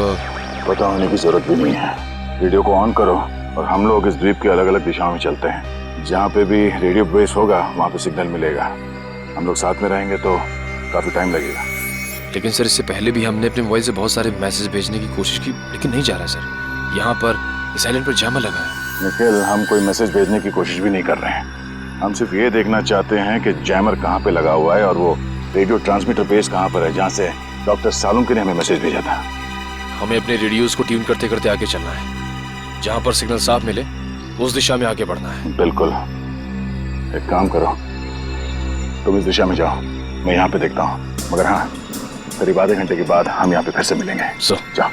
[SPEAKER 1] पता होने की जरूरत भी नहीं है। रेडियो को ऑन करो और हम लोग इस द्वीप के अलग अलग दिशाओं में चलते हैं। जहाँ पे भी रेडियो बेस होगा वहाँ पे सिग्नल मिलेगा। हम लोग साथ में रहेंगे तो काफी टाइम लगेगा।
[SPEAKER 13] लेकिन सर इससे पहले भी हमने अपने मोबाइल से बहुत सारे मैसेज भेजने की कोशिश की, लेकिन नहीं जा रहा सर। यहाँ पर साइलेंट पर जैमर लगा है।
[SPEAKER 1] निखिल, हम कोई मैसेज भेजने की कोशिश भी नहीं कर रहे हैं। हम सिर्फ ये देखना चाहते हैं कि जैमर कहाँ पे लगा हुआ है और वो रेडियो ट्रांसमीटर बेस कहाँ पर है जहाँ से डॉक्टर सालुंके ने हमें मैसेज भेजा था।
[SPEAKER 13] हमें अपने रेडियोज को ट्यून करते करते आगे चलना है। जहाँ पर सिग्नल साफ मिले उस दिशा में आगे बढ़ना है।
[SPEAKER 1] बिल्कुल। एक काम करो, तुम इस दिशा में जाओ, मैं यहाँ पे देखता हूँ। मगर हाँ, करीब आधे घंटे के बाद हम यहाँ पे फिर से मिलेंगे। जाओ।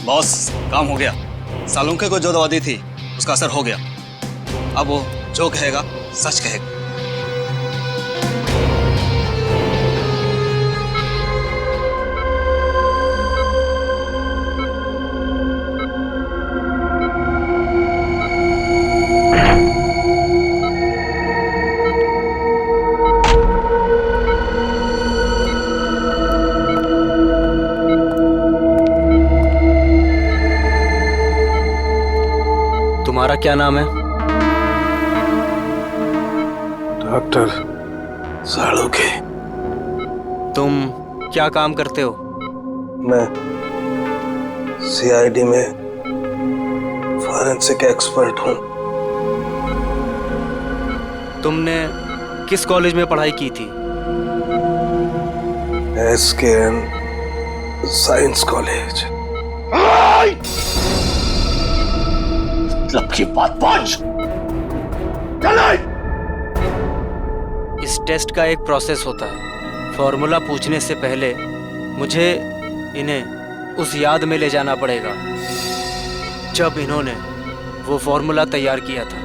[SPEAKER 14] बॉस, काम हो गया। सालुंके को जो दवा दी थी उसका असर हो गया। अब वो जो कहेगा सच कहेगा।
[SPEAKER 15] तुम्हारा क्या नाम है?
[SPEAKER 11] डॉक्टर सालुंके।
[SPEAKER 15] तुम क्या काम करते हो?
[SPEAKER 11] मैं सीआईडी में फॉरेंसिक एक्सपर्ट हूँ।
[SPEAKER 15] तुमने किस कॉलेज में पढ़ाई की थी?
[SPEAKER 11] SKN science college.
[SPEAKER 9] मतलब की बात पहुंच।
[SPEAKER 15] इस टेस्ट का एक प्रोसेस होता है। फॉर्मूला पूछने से पहले मुझे इन्हें उस याद में ले जाना पड़ेगा जब इन्होंने वो फॉर्मूला तैयार किया था।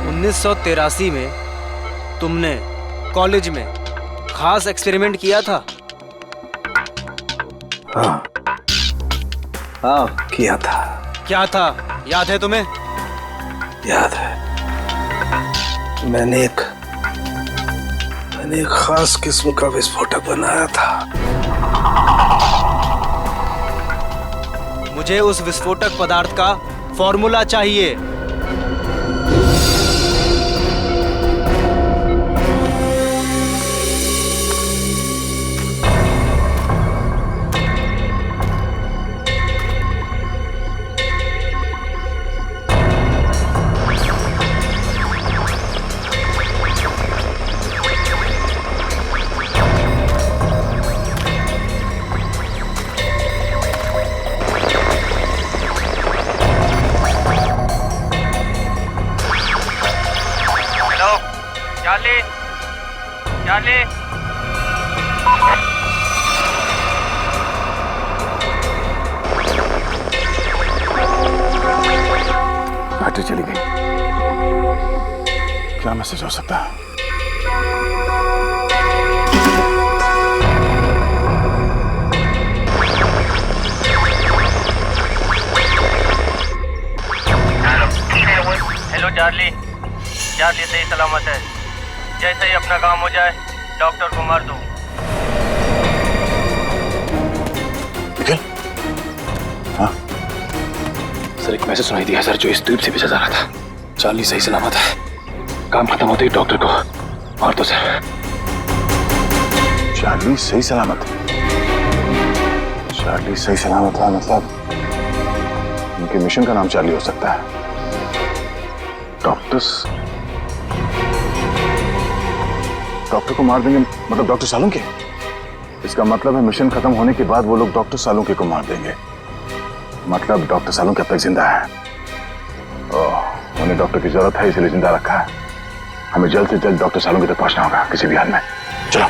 [SPEAKER 15] 1983 में तुमने कॉलेज में खास एक्सपेरिमेंट किया था।
[SPEAKER 11] हाँ, किया था।
[SPEAKER 15] क्या था, याद है तुम्हें?
[SPEAKER 11] याद है। मैंने एक खास किस्म का विस्फोटक बनाया था।
[SPEAKER 15] मुझे उस विस्फोटक पदार्थ का फॉर्मूला चाहिए।
[SPEAKER 1] बैटरी चली गई। क्या मैसेज हो सकता है?
[SPEAKER 15] चार्ली, चार्ली सही सलामत है। जैसे ही अपना काम हो जाए डॉक्टर को मार दो।
[SPEAKER 1] निखिल, हाँ
[SPEAKER 13] सर एक मैसेज सुनाई दिया सर, जो इस द्वीप से भेजा जा रहा था। चार्ली सही सलामत है, काम खत्म होते ही डॉक्टर को मार दो सर।
[SPEAKER 1] चार्ली सही सलामत, चार्ली सही सलामत है मतलब उनके मिशन का नाम चार्ली हो सकता है। डॉक्टर को मार देंगे मतलब डॉक्टर सालुंके? इसका मतलब है मिशन खत्म होने के बाद वो लोग डॉक्टर सालुंके को मार देंगे। मतलब डॉक्टर सालुंके अब तक जिंदा है। ओह, उन्हें डॉक्टर की जरूरत है इसलिए जिंदा रखा है। हमें जल्द से जल्द डॉक्टर सालुंके तक पहुंचना होगा किसी भी हाल में। चलो।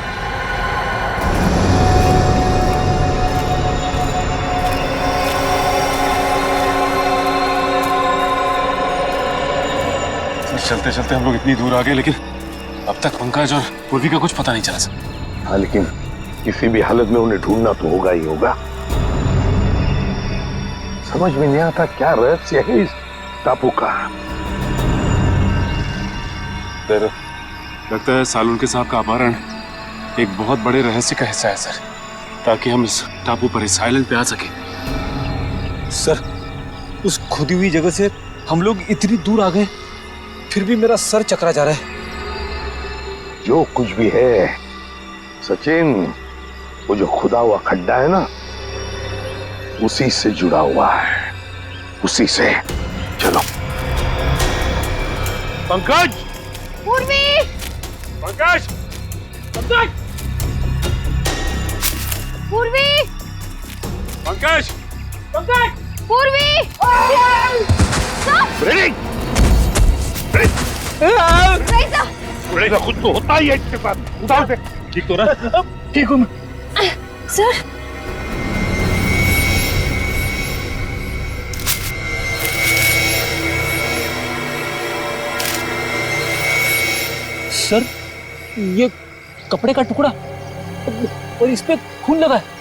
[SPEAKER 10] चलते चलते हम लोग इतनी दूर आ गए, लेकिन अब तक पंकज और पूर्वी का कुछ पता नहीं चला सर।
[SPEAKER 4] हाँ, लेकिन किसी भी हालत में उन्हें ढूंढना तो होगा ही होगा। समझ में नहीं आता क्या रहस्य है इस टापू का।
[SPEAKER 10] लगता है सालुंके साहब का अपहरण एक बहुत बड़े रहस्य का हिस्सा है सर, ताकि हम इस टापू पर, इस आइलैंड पे आ सके।
[SPEAKER 3] सर, उस खुदी हुई जगह से हम लोग इतनी दूर आ गए, फिर भी मेरा सर चकरा जा रहा है।
[SPEAKER 4] जो कुछ भी है सचिन, वो जो खुदा हुआ खड्डा है ना, उसी से जुड़ा हुआ है, उसी से। चलो।
[SPEAKER 8] पंकज!
[SPEAKER 5] पूर्वी!
[SPEAKER 8] पंकज! पंकज!
[SPEAKER 5] पूर्वी!
[SPEAKER 8] पंकज! पंकज!
[SPEAKER 5] पूर्वी!
[SPEAKER 4] उड़ेगा खुद तो होता ही है इसके साथ। उठाओ से।
[SPEAKER 8] ठीक तो रहा? ठीक हूँ
[SPEAKER 5] सर,
[SPEAKER 3] सर, ये कपड़े का टुकड़ा और इस पे खून लगा है।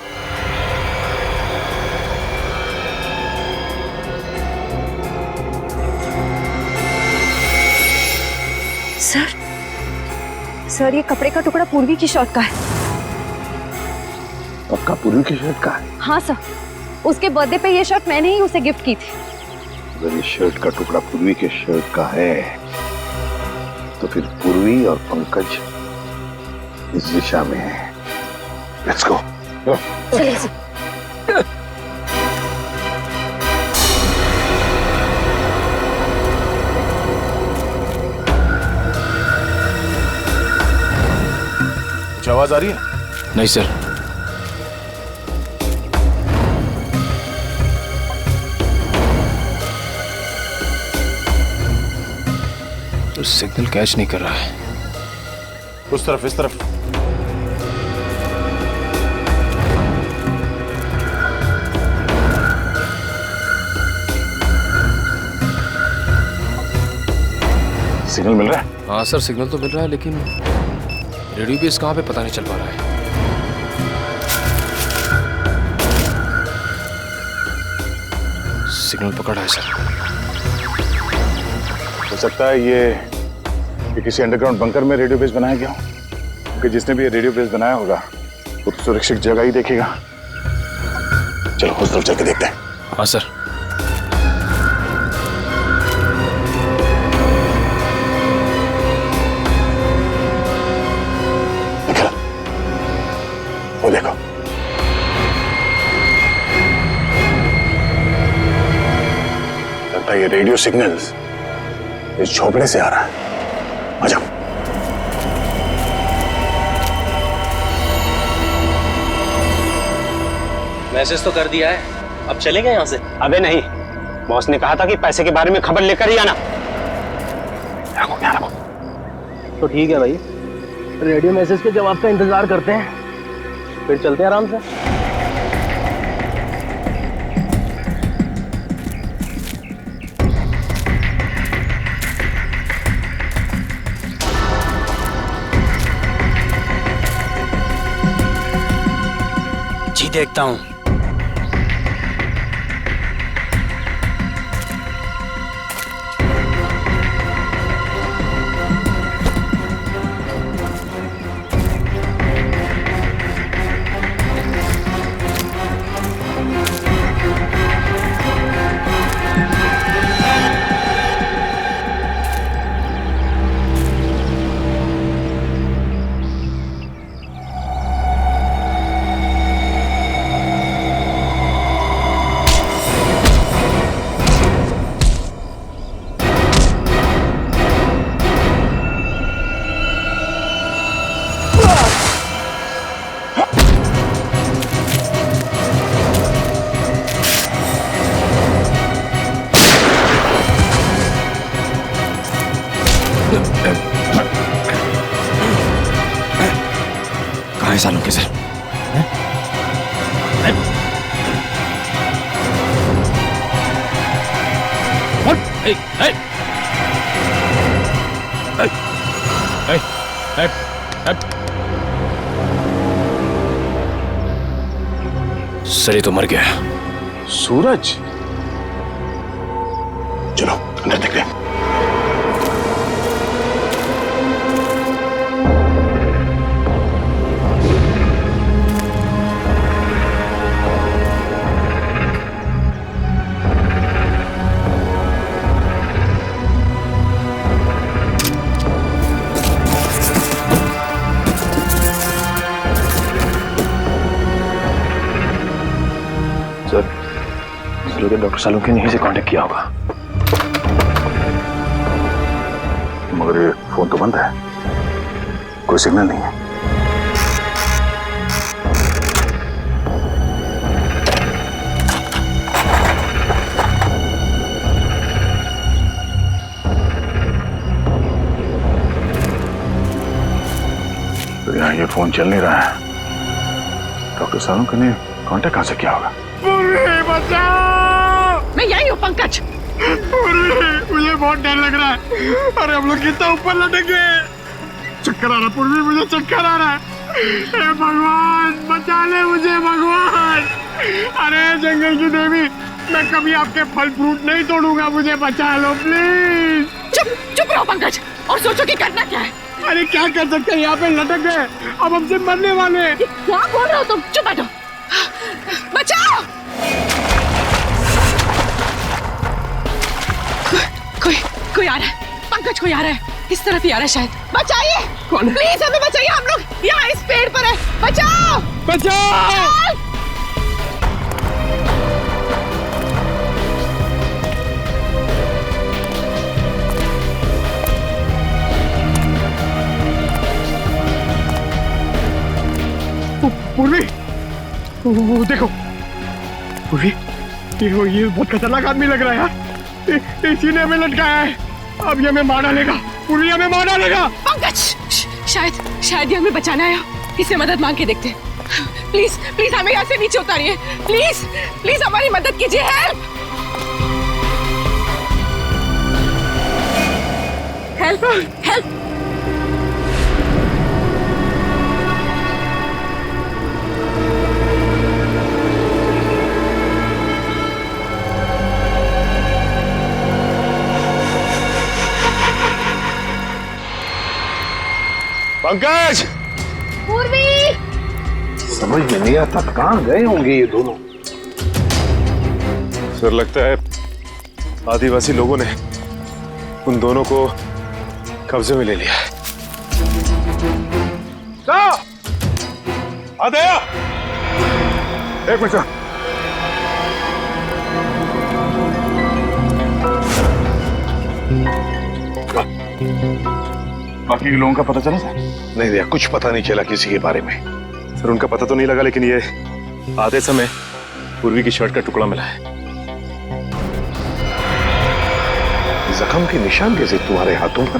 [SPEAKER 5] सर ये कपड़े का टुकड़ा पूर्वी की शर्ट का है।
[SPEAKER 4] पक्का पूर्वी की शर्ट का है?
[SPEAKER 5] हाँ सर, उसके बर्थडे पे ये शर्ट मैंने ही उसे गिफ्ट की थी।
[SPEAKER 4] अगर ये शर्ट का टुकड़ा पूर्वी के शर्ट का है तो फिर पूर्वी और पंकज इस दिशा में है। Let's go.
[SPEAKER 5] चलिए सर।
[SPEAKER 2] कुछ आवाज आ रही है?
[SPEAKER 13] नहीं सर। तो सिग्नल कैच नहीं कर रहा है।
[SPEAKER 2] उस तरफ, इस तरफ।
[SPEAKER 1] सिग्नल मिल रहा है?
[SPEAKER 13] हाँ सर, सिग्नल तो मिल रहा है, लेकिन रेडियो बेस कहाँ पे पता नहीं चल पा रहा है। सिग्नल पकड़ा है सर।
[SPEAKER 1] हो सकता है ये किसी अंडरग्राउंड बंकर में रेडियो बेस बनाया गया हो, क्योंकि जिसने भी ये रेडियो बेस बनाया होगा वो तो सुरक्षित जगह ही देखेगा। चलो उस तरफ जाके देखते हैं।
[SPEAKER 13] हाँ सर।
[SPEAKER 1] वो देखो, लगता है ये रेडियो सिग्नल्स इस झोपड़े से आ रहा है। आ जाओ।
[SPEAKER 15] मैसेज तो कर दिया है, अब चलेंगे यहाँ से?
[SPEAKER 16] अबे नहीं, बॉस ने कहा था कि पैसे के बारे में खबर लेकर ही आना।
[SPEAKER 15] तो ठीक है भाई, रेडियो मैसेज के जवाब का इंतजार करते हैं, फिर चलते हैं आराम से। जी देखता हूँ।
[SPEAKER 13] सालों के सर। सर ये तो मर गया।
[SPEAKER 1] सूरज, चलो अंदर देखते हैं।
[SPEAKER 13] डॉक्टर सालुंखे ने यहीं से कांटेक्ट किया होगा।
[SPEAKER 1] मगर ये फोन तो बंद है, कोई सिग्नल नहीं है। तो यहाँ ये फोन चल नहीं रहा है। डॉक्टर सालुंखे ने कांटेक्ट कहाँ से किया होगा?
[SPEAKER 6] मैं यही हूँ पंकज।
[SPEAKER 8] मुझे बहुत डर लग रहा है। अरे हम लोग कितना ऊपर लटके। चक्कर आ रहा पूर्वी, मुझे चक्कर आ रहा है। हे भगवान बचा ले मुझे भगवान। अरे जंगल की देवी, मैं कभी आपके फल फ्रूट नहीं तोड़ूंगा, मुझे बचा लो प्लीज।
[SPEAKER 6] चुप चुप रहो पंकज और सोचो कि करना क्या है।
[SPEAKER 8] अरे क्या कर सकते हैं, यहाँ पे लटक गए, अब हमसे मरने वाले।
[SPEAKER 6] क्या बोल रहे हो तुम? चुप बैठो। बचाओ। कोई आ रहा है पंकज, कोई आ रहा है, इस तरफ ही आ रहा है शायद। बचाइए, कौन? प्लीज हमें बचाइए, हम लोग यहाँ इस पेड़ पर है। बचाओ
[SPEAKER 8] बचाओ। पूर्वी, वो देखो पूर्वी, ये बहुत खतरनाक आदमी लग रहा है यार। इसी ने हमें लटकाया है, अब ये हमें मार डालेगा। पूर्वी हमें मार डालेगा।
[SPEAKER 6] पंकज शायद ये हमें बचाना है, इससे मदद मांग के देखते हैं। प्लीज प्लीज हमें यहाँ से नीचे उतारिए, प्लीज प्लीज हमारी मदद कीजिए। Help help help.
[SPEAKER 1] पंकज,
[SPEAKER 5] पूर्वी,
[SPEAKER 11] समझ में नहीं आता कहाँ गए होंगे ये दोनों।
[SPEAKER 13] सर लगता है आदिवासी लोगों ने उन दोनों को कब्जे में ले लिया है।
[SPEAKER 1] आदया, एक मिनट। बाकी लोगों का पता चला सर?
[SPEAKER 4] नहीं भैया, कुछ पता नहीं चला किसी के बारे में।
[SPEAKER 13] सर उनका पता तो नहीं लगा, लेकिन ये आधे समय पूर्वी की शर्ट का टुकड़ा मिला है।
[SPEAKER 4] जख्म के निशान कैसे तुम्हारे हाथों पर?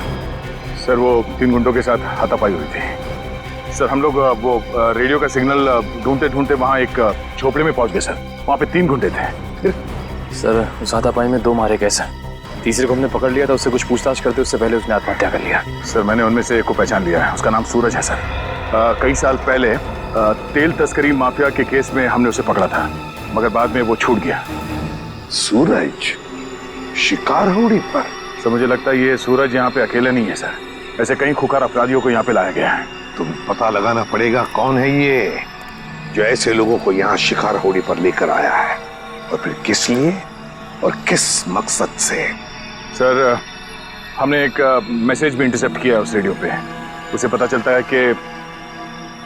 [SPEAKER 1] सर वो 3 गुंडों के साथ हाथापाई हुई थी। सर हम लोग वो रेडियो का सिग्नल ढूंढते ढूंढते वहाँ एक झोपड़े में पहुंच गए सर। वहाँ पे 3 गुंडे थे।
[SPEAKER 13] सर उस हाथापाई में 2 मारे गए सर। तीसरे को हमने पकड़ लिया था, उससे कुछ पूछताछ करते उससे पहले उसने आत्महत्या कर लिया।
[SPEAKER 1] सर मैंने उनमें से एक को पहचान लिया है, उसका नाम सूरज है सर। कई साल पहले तेल तस्करी माफिया के केस में हमने उसे पकड़ा था, मगर बाद में वो छूट गया।
[SPEAKER 11] सूरज शिकार होड़ी पर?
[SPEAKER 1] सर मुझे लगता है ये सूरज यहाँ पे अकेला नहीं है सर, ऐसे कई खुखार अपराधियों को यहाँ पे लाया गया है।
[SPEAKER 4] तुम पता लगाना पड़ेगा कौन है ये जो ऐसे लोगों को यहाँ शिकार होड़ी पर लेकर आया है, और फिर किस लिए और किस मकसद से।
[SPEAKER 1] सर हमने एक मैसेज भी इंटरसेप्ट किया उस रेडियो पे, उसे पता चलता है कि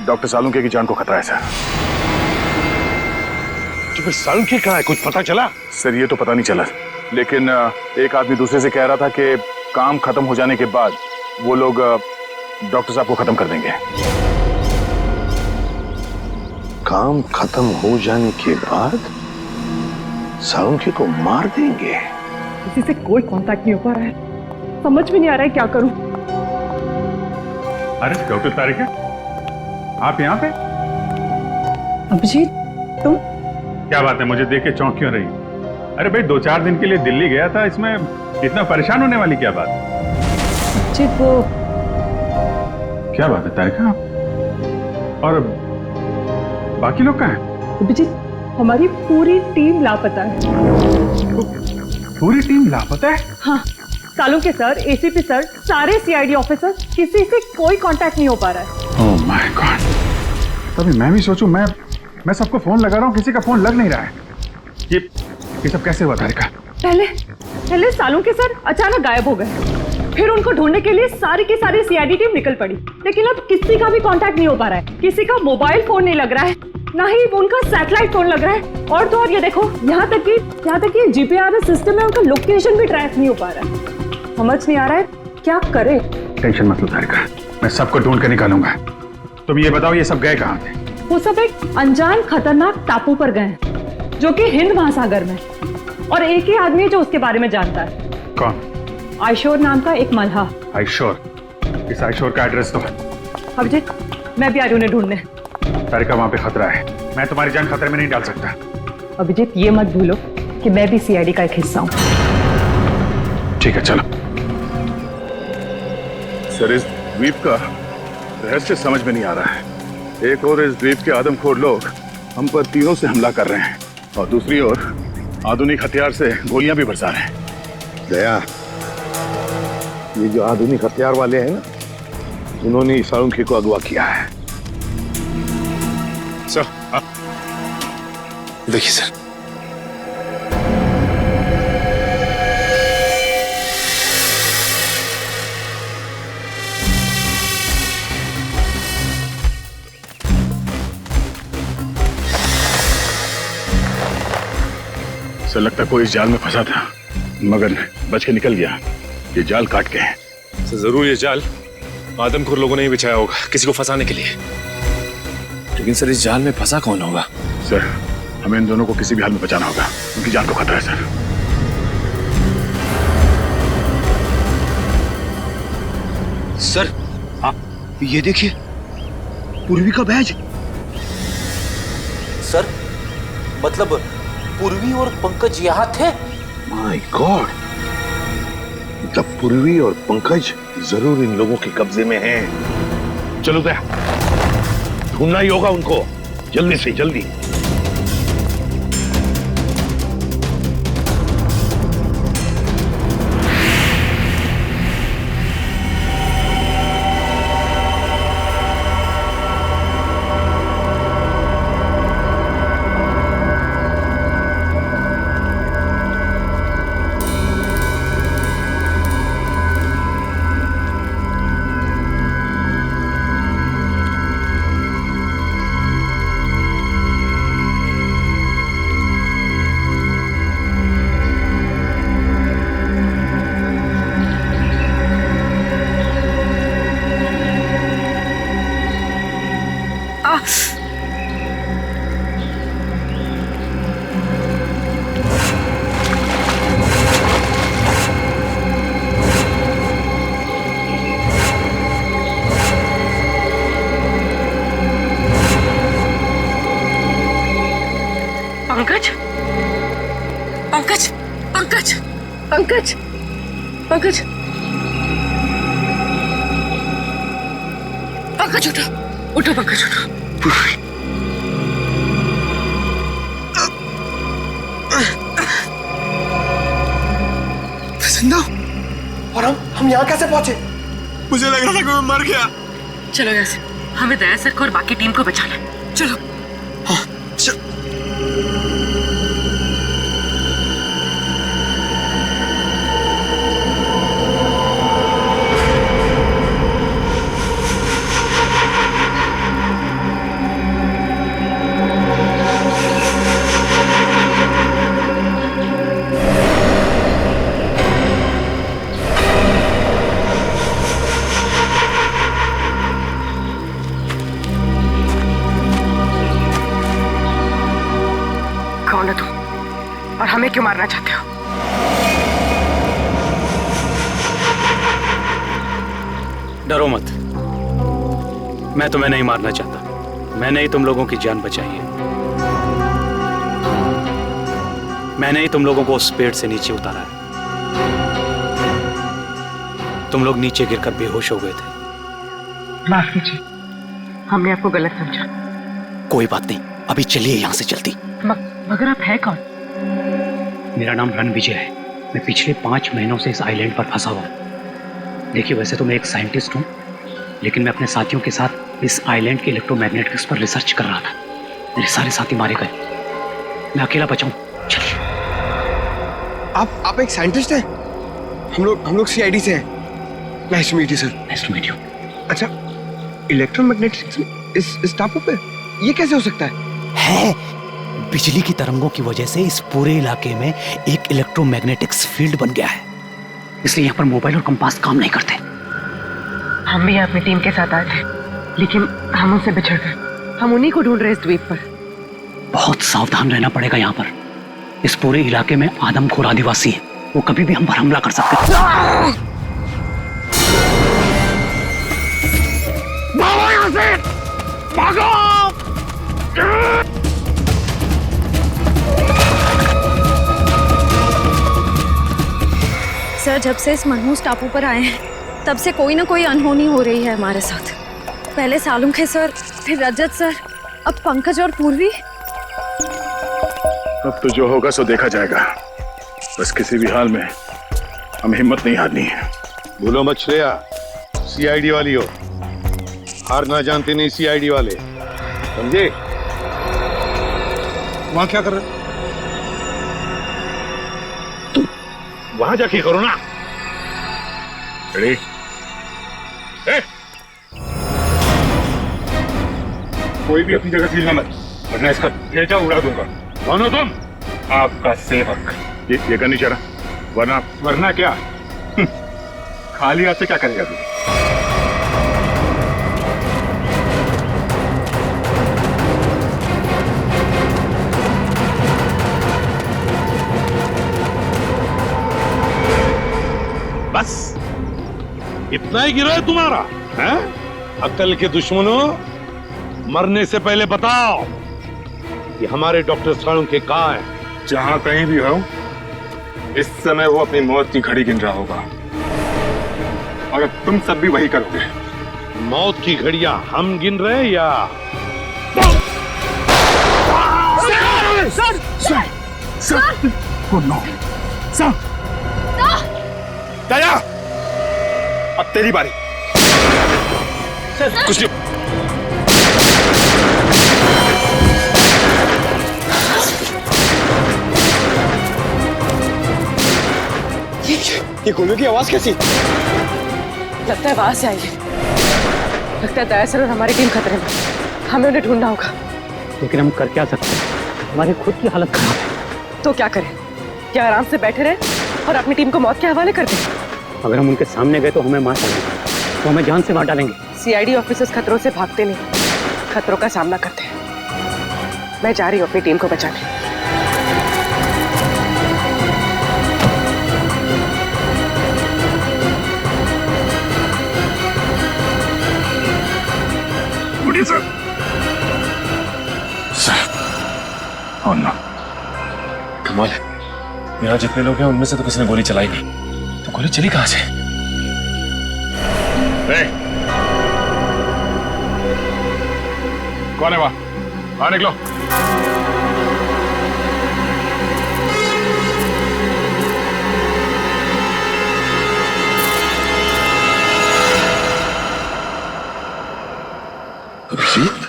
[SPEAKER 1] डॉक्टर सालुंखे की जान को खतरा है सर।
[SPEAKER 4] तो फिर सालुंखे कहाँ है, कुछ पता चला?
[SPEAKER 1] सर ये तो पता नहीं चला, लेकिन एक आदमी दूसरे से कह रहा था कि काम खत्म हो जाने के बाद वो लोग डॉक्टर साहब को खत्म कर देंगे।
[SPEAKER 4] काम खत्म हो जाने के बाद सालुंखे को मार देंगे?
[SPEAKER 6] किसी से कोई कांटेक्ट नहीं हो पा रहा है, समझ में नहीं आ रहा है क्या करूं।
[SPEAKER 1] अरे डॉक्टर तारिका,
[SPEAKER 17] आप यहाँ पे?
[SPEAKER 6] अभिजीत, तुम?
[SPEAKER 17] क्या बात है, मुझे देख के चौंक क्यों रही? अरे भाई 2-4 दिन के लिए दिल्ली गया था, इसमें इतना परेशान होने वाली क्या बात?
[SPEAKER 6] अभिजीत, वो
[SPEAKER 17] क्या बात है तारिका? और बाकी लोग कहाँ हैं?
[SPEAKER 6] अभिजीत, हमारी पूरी टीम लापता है।
[SPEAKER 17] पूरी टीम लापता है?
[SPEAKER 6] हाँ, सालुंके सर, एसीपी सर, सारे सीआईडी ऑफिसर, किसी से कोई कांटेक्ट नहीं हो पा रहा है।
[SPEAKER 17] ओह माय गॉड, तभी मैं भी सोचूं, मैं सबको फोन लगा रहा हूँ, किसी का फोन लग नहीं रहा है। ये सब कैसे हुआ तारिका?
[SPEAKER 6] पहले सालुंके सर अचानक गायब हो गए, फिर उनको ढूंढने के लिए सारी की सारी सीआईडी टीम निकल पड़ी, लेकिन अब किसी का भी कांटेक्ट नहीं हो पा रहा है। किसी का मोबाइल फोन नहीं लग रहा है, ना ही उनका सैटेलाइट फोन लग रहा है, और तो और ये देखो, यहाँ तक कि जीपीआरएस सिस्टम में उनका लोकेशन भी ट्रैक नहीं हो पा रहा है। समझ नहीं आ रहा है क्या करे।
[SPEAKER 17] टेंशन मत लो तारिका, मैं सबको ढूंढ कर निकालूंगा। तुम ये बताओ, ये सब गए कहाँ थे?
[SPEAKER 6] वो सब एक अनजान खतरनाक टापू पर गए, जो कि हिंद महासागर में, और एक ही आदमी है जो उसके बारे में जानता है।
[SPEAKER 17] कौन?
[SPEAKER 6] आयशोर नाम का एक मल्हा।
[SPEAKER 17] आयशोर? इस आयशोर का एड्रेस तो?
[SPEAKER 6] अभिजीत, मैं भी आ रही हूँ उन्हें ढूंढने।
[SPEAKER 17] तारिका, वहां पे खतरा है, मैं तुम्हारी जान खतरे में नहीं डाल सकता।
[SPEAKER 6] अभिजीत, ये मत भूलो कि मैं भी सीआईडी का एक हिस्सा हूँ।
[SPEAKER 17] ठीक है, चलो।
[SPEAKER 1] सर, इस द्वीप का रहस्य समझ में नहीं आ रहा है। एक और इस द्वीप के आदमखोर लोग हम पर तीरों से हमला कर रहे हैं, और दूसरी ओर आधुनिक हथियार से गोलियां भी बरसा रहे हैं।
[SPEAKER 4] दया, ये जो आधुनिक हथियार वाले हैं ना, उन्होंने सालुंके को अगवा किया है।
[SPEAKER 13] सर, देखिए सर,
[SPEAKER 1] सर लगता कोई इस जाल में फंसा था, मगर बच के निकल गया। ये जाल काट के है।
[SPEAKER 13] सर, जरूर ये जाल आदमखोर लोगों ने ही बिछाया होगा किसी को फंसाने के लिए। लेकिन सर, इस जाल में फंसा कौन होगा?
[SPEAKER 1] सर, हमें इन दोनों को किसी भी हाल में बचाना होगा, उनकी जान को खतरा है सर।
[SPEAKER 12] सर, हाँ, ये देखिए, पूर्वी का बैज।
[SPEAKER 7] सर, मतलब पूर्वी और पंकज यहाँ थे?
[SPEAKER 4] माय गॉड, मतलब पूर्वी और पंकज जरूर इन लोगों के कब्जे में हैं। चलो दया, ढूंढना ही होगा उनको, जल्दी से जल्दी।
[SPEAKER 6] पंकज, पंकज, पंकज, पंकज, पंकज, पंकज, उठो, उठो पंकज, उठो।
[SPEAKER 12] जिंदा?
[SPEAKER 7] और हम यहाँ कैसे पहुंचे?
[SPEAKER 12] मुझे लग रहा था कि मैं मर गया।
[SPEAKER 6] चलो यहाँ से, हमें दया सर को और बाकी टीम को बचाना है। चलो।
[SPEAKER 12] हाँ,
[SPEAKER 6] और हमें क्यों मारना चाहते हो?
[SPEAKER 10] डरो मत, मैं तुम्हें नहीं मारना चाहता। मैंने ही तुम लोगों की जान बचाई है। मैंने ही तुम लोगों को उस पेड़ से नीचे उतारा है। तुम लोग नीचे गिरकर बेहोश हो गए थे।
[SPEAKER 6] माफ कीजिए, हमने आपको गलत समझा।
[SPEAKER 18] कोई बात नहीं, अभी चलिए यहाँ से जल्दी।
[SPEAKER 6] मगर आप है कौन?
[SPEAKER 18] मेरा नाम रणविजय है। मैं पिछले 5 महीनों से इस आइलैंड पर फंसा हुआ हूँ। देखिए, वैसे तो मैं एक साइंटिस्ट हूँ, लेकिन मैं अपने साथियों के साथ इस आइलैंड के इलेक्ट्रोमैग्नेटिक्स पर रिसर्च कर रहा था। मेरे सारे साथी मारे गए, मैं अकेला बचा हूँ।
[SPEAKER 19] आप एक साइंटिस्ट हैं? हम लोग सीआईडी से हैं। Nice to meet you sir.
[SPEAKER 18] Nice to meet you.
[SPEAKER 19] अच्छा, इलेक्ट्रोमैग्नेटिक्स इस टापू पे ये कैसे हो सकता
[SPEAKER 18] है? बिजली की तरंगों की वजह से इस पूरे इलाके में एक इलेक्ट्रोमैग्नेटिक्स फील्ड बन गया है, इसलिए यहाँ पर मोबाइल और कंपास काम नहीं करते।
[SPEAKER 6] हम भी अपनी टीम के साथ आए थे, लेकिन हम उनसे बिछड़ गए। हम उन्हीं को ढूंढ रहे इस द्वीप पर।
[SPEAKER 18] बहुत सावधान रहना पड़ेगा यहाँ पर। इस पूरे इलाके में आदमखोर आदिवासी है, वो कभी भी हम पर हमला कर सकते हैं।
[SPEAKER 4] भागो यहाँ से! भागो!
[SPEAKER 5] सर, जब से इस मनहूस टापू पर आए हैं, तब से कोई ना कोई अनहोनी हो रही है हमारे साथ। पहले सालुंखे सर, फिर रजत सर, अब पंकज और पूर्वी।
[SPEAKER 1] अब तो जो होगा सो देखा जाएगा। बस किसी भी हाल में हमें हिम्मत नहीं हारनी है।
[SPEAKER 4] भूलो मत श्रेया, सीआईडी वाली हो। हार ना जानते नहीं सीआईडी वाले, समझे? वहां क्या कर रहे? तुम वहां जाके करो ना।
[SPEAKER 1] रेडी?
[SPEAKER 17] कोई भी अपनी जगह से हिलना मत, वरना इसका भेजा उड़ा दूंगा।
[SPEAKER 1] कौन हो तुम?
[SPEAKER 17] आपका सेवक।
[SPEAKER 1] ये करनी चाह रहा,
[SPEAKER 17] वरना क्या? खाली हाथ से क्या करेगा तू?
[SPEAKER 4] बस इतना ही गिरा है तुम्हारा, हैं? अक्ल के दुश्मनों, मरने से पहले बताओ कि हमारे डॉक्टर सालुंखे कहाँ हैं?
[SPEAKER 17] जहां कहीं भी हो, इस समय वो अपनी मौत की घड़ी गिन रहा होगा, और अब तुम सब भी वही करोगे।
[SPEAKER 4] मौत की घड़ियां हम गिन रहे हैं या?
[SPEAKER 17] सर! Oh no! सर!
[SPEAKER 1] दया! अब तेरी बारी। कुछ नहीं।
[SPEAKER 19] ये गोलियों की आवाज कैसी?
[SPEAKER 6] लगता है वहां से आई है। लगता है दया सर और हमारी टीम खतरे में। हमें उन्हें ढूंढना होगा।
[SPEAKER 18] लेकिन हम कर क्या सकते हैं? हमारी खुद की हालत खराब है।
[SPEAKER 6] तो क्या करें? क्या आराम से बैठे रहे और अपनी टीम को मौत के हवाले कर दें?
[SPEAKER 18] अगर हम उनके सामने गए तो हमें मार डालेंगे, तो हमें जान से मार डालेंगे।
[SPEAKER 6] सीआईडी ऑफिसर्स खतरों से भागते नहीं, खतरों का सामना करते हैं। मैं जा रही हूँ अपनी टीम को बचाने।
[SPEAKER 10] कमाल है, यहाँ जितने लोग हैं उनमें से तो किसी ने गोली चलाई नहीं, तो गोली चली कहाँ से?
[SPEAKER 1] कौन है वहां? हाँ, निकलो।
[SPEAKER 11] अभिजीत?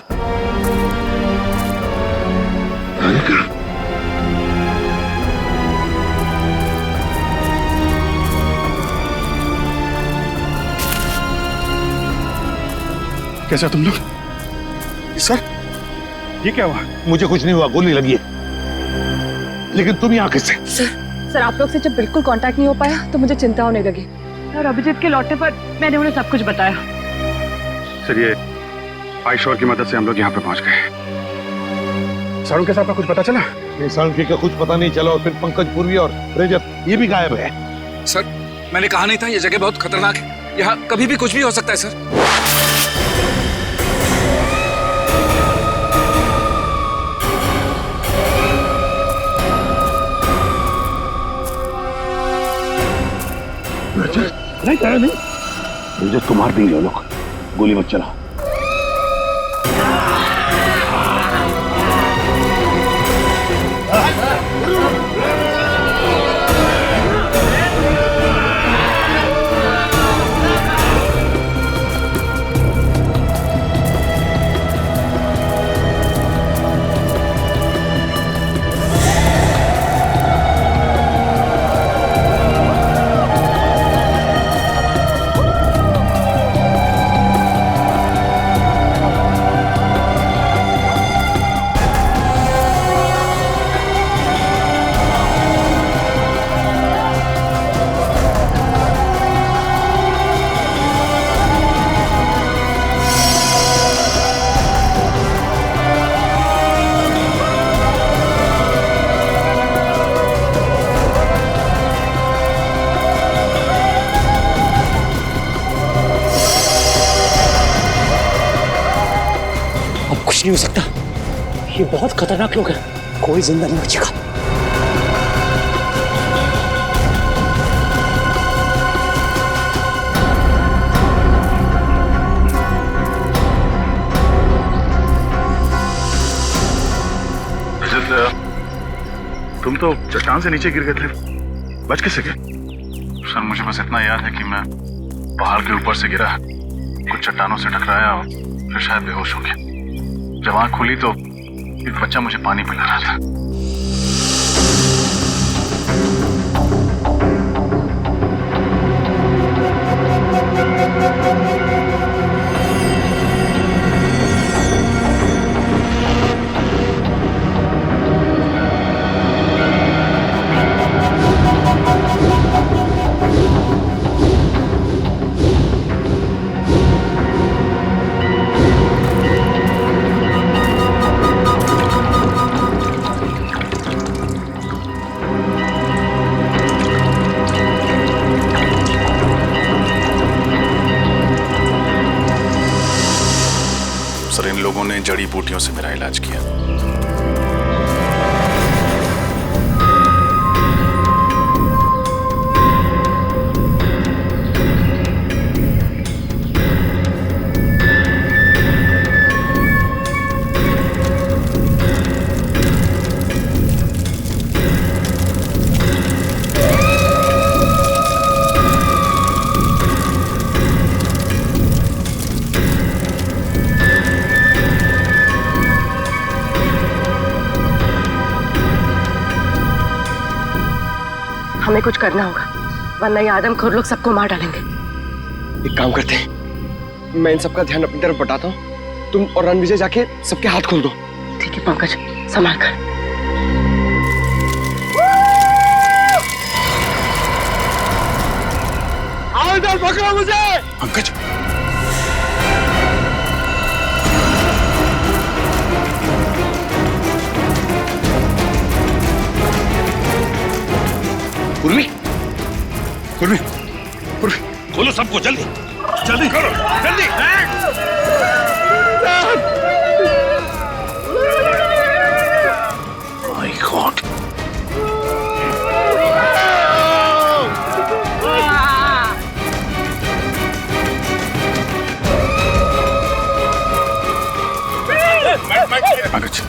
[SPEAKER 17] कैसा तुम लोग? सर, ये क्या हुआ?
[SPEAKER 4] मुझे कुछ नहीं हुआ, गोली लगी है। लेकिन तुम यहाँ किससे?
[SPEAKER 6] सर, आप लोग से जब बिल्कुल कांटेक्ट नहीं हो पाया तो मुझे चिंता होने लगी, और अभिजीत के लौटने पर मैंने उन्हें सब कुछ बताया।
[SPEAKER 17] सर, ये आयशोर की मदद से हम लोग यहाँ पे पहुंच गए। सालुंखे साहब का कुछ पता चला?
[SPEAKER 4] नहीं, सालुंखे का कुछ पता नहीं चला, और फिर पंकज, पूर्वी और रजत ये भी गायब है।
[SPEAKER 12] सर, मैंने कहा नहीं था ये जगह बहुत खतरनाक है, यहाँ कभी भी कुछ भी हो सकता है सर।
[SPEAKER 4] नहीं करा नहीं, मुझे तो मार देंगे वो लोग, गोली मत चला।
[SPEAKER 18] नहीं हो सकता, ये बहुत खतरनाक लोग हैं, कोई जिंदा नहीं बचेगा।
[SPEAKER 1] तुम तो चट्टान से नीचे गिर गए थे, बच कैसे गए? सर मुझे बस इतना याद है कि मैं पहाड़ के ऊपर से गिरा, कुछ चट्टानों से टकराया और फिर शायद बेहोश हो गया। जब आँख खुली तो एक बच्चा मुझे पानी पिला रहा था। सर इन लोगों ने जड़ी बूटियों से मेरा इलाज किया।
[SPEAKER 6] हमें कुछ करना होगा, वरना ये आदमखोर लोग सबको मार डालेंगे।
[SPEAKER 19] एक काम करते हैं, मैं इन सबका ध्यान अपनी तरफ बटाता हूँ, तुम और रणविजय जाके सबके हाथ खोल दो।
[SPEAKER 6] ठीक है पंकज, संभाल कर।
[SPEAKER 8] आओ इधर, पकड़ो मुझे।
[SPEAKER 1] पंकज
[SPEAKER 4] पूर्वी,
[SPEAKER 1] पूर्वी,
[SPEAKER 4] पूर्वी, खोलो सबको जल्दी,
[SPEAKER 1] जल्दी
[SPEAKER 4] करो, जल्दी। माय गॉड,
[SPEAKER 1] पंकज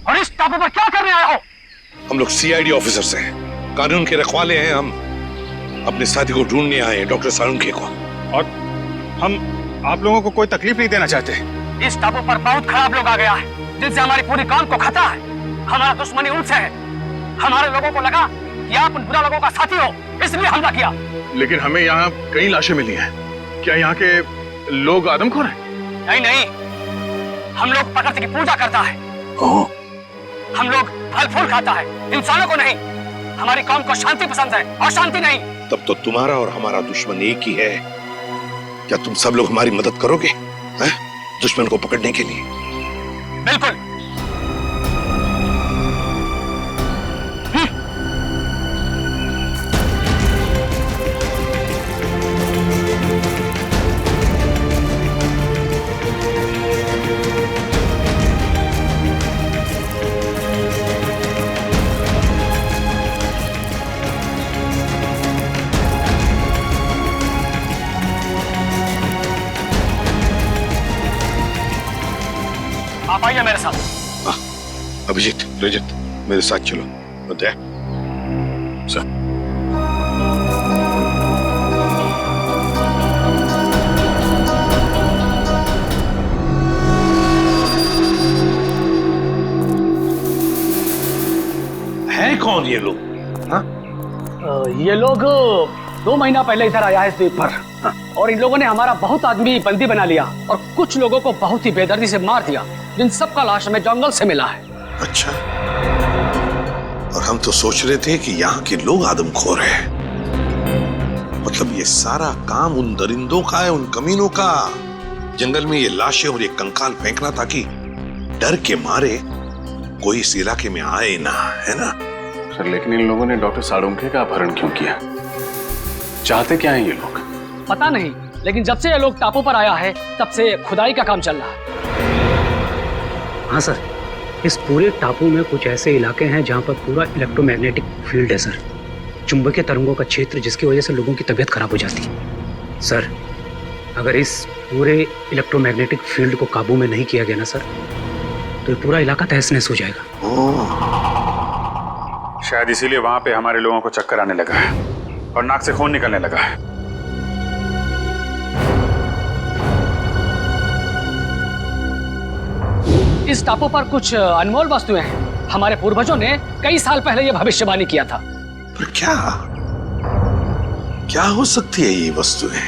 [SPEAKER 18] और इस टापू पर क्या करने आए हो?
[SPEAKER 9] हम लोग सीआईडी ऑफिसर्स हैं, कानून के रखवाले हैं। हम अपने साथी को ढूंढने आए हैं, डॉक्टर साळुंखे को।
[SPEAKER 1] और हम आप लोगों को कोई तकलीफ नहीं देना चाहते।
[SPEAKER 18] इस टापू पर बहुत खराब लोग आ गया है, जिनसे हमारी पूरी काम को खतरा है। हमारा दुश्मनी उनसे है। हमारे लोगों को लगा कि आप उन बुरा लोगों का साथी हो, इसलिए हमला किया।
[SPEAKER 1] लेकिन हमें यहाँ कई लाशें मिली हैं। क्या यहाँ के लोग आदमखोर हैं?
[SPEAKER 18] नहीं नहीं, हम लोग प्रकृति की पूजा करता है। हम लोग फल फूल खाता है, इंसानों को नहीं। हमारी कौम को शांति पसंद है और शांति नहीं।
[SPEAKER 9] तब तो तुम्हारा और हमारा दुश्मन एक ही है। क्या तुम सब लोग हमारी मदद करोगे दुश्मन को पकड़ने के लिए?
[SPEAKER 18] बिल्कुल।
[SPEAKER 12] मेरे साथ।
[SPEAKER 9] अभिजीत, रजत, मेरे साथ चलो। अजय सर। है कौन ये लोग?
[SPEAKER 12] ये लोग 2 महीना पहले इधर आया है इस द्वीप पर, और इन लोगों ने हमारा बहुत आदमी बंदी बना लिया और कुछ लोगों को बहुत ही बेदर्दी से मार दिया, जिन सबका लाश हमें जंगल से मिला है।
[SPEAKER 9] अच्छा, और हम तो सोच रहे थे कि यहाँ के लोग आदमखोर हैं। मतलब ये सारा काम उन दरिंदों का है, उन कमीनों का। जंगल में ये लाशें और ये कंकाल फेंकना ताकि डर के मारे कोई इस इलाके में आए ना, है ना?
[SPEAKER 10] सर, लेकिन इन लोगों ने डॉक्टर साळुंखे का अपहरण क्यों किया? चाहते क्या हैं ये लोग?
[SPEAKER 12] पता नहीं, लेकिन जब से ये लोग टापू पर आया है तब से खुदाई का काम चल रहा है।
[SPEAKER 18] हाँ सर, इस पूरे टापू में कुछ ऐसे इलाके हैं जहाँ पर पूरा इलेक्ट्रोमैग्नेटिक फील्ड है सर, चुंबकीय तरंगों का क्षेत्र, जिसकी वजह से लोगों की तबीयत खराब हो जाती है। सर, अगर इस पूरे इलेक्ट्रोमैग्नेटिक फील्ड को काबू में नहीं किया गया ना सर, तो ये पूरा इलाका तहस नहस हो जाएगा।
[SPEAKER 17] शायद इसीलिए वहां पे हमारे लोगों को चक्कर आने लगा है और नाक से खून निकलने लगा है।
[SPEAKER 12] इस टापू पर कुछ अनमोल वस्तुएं हैं। हमारे पूर्वजों ने कई साल पहले यह भविष्यवाणी किया था।
[SPEAKER 9] पर क्या हो सकती है ये वस्तुएं?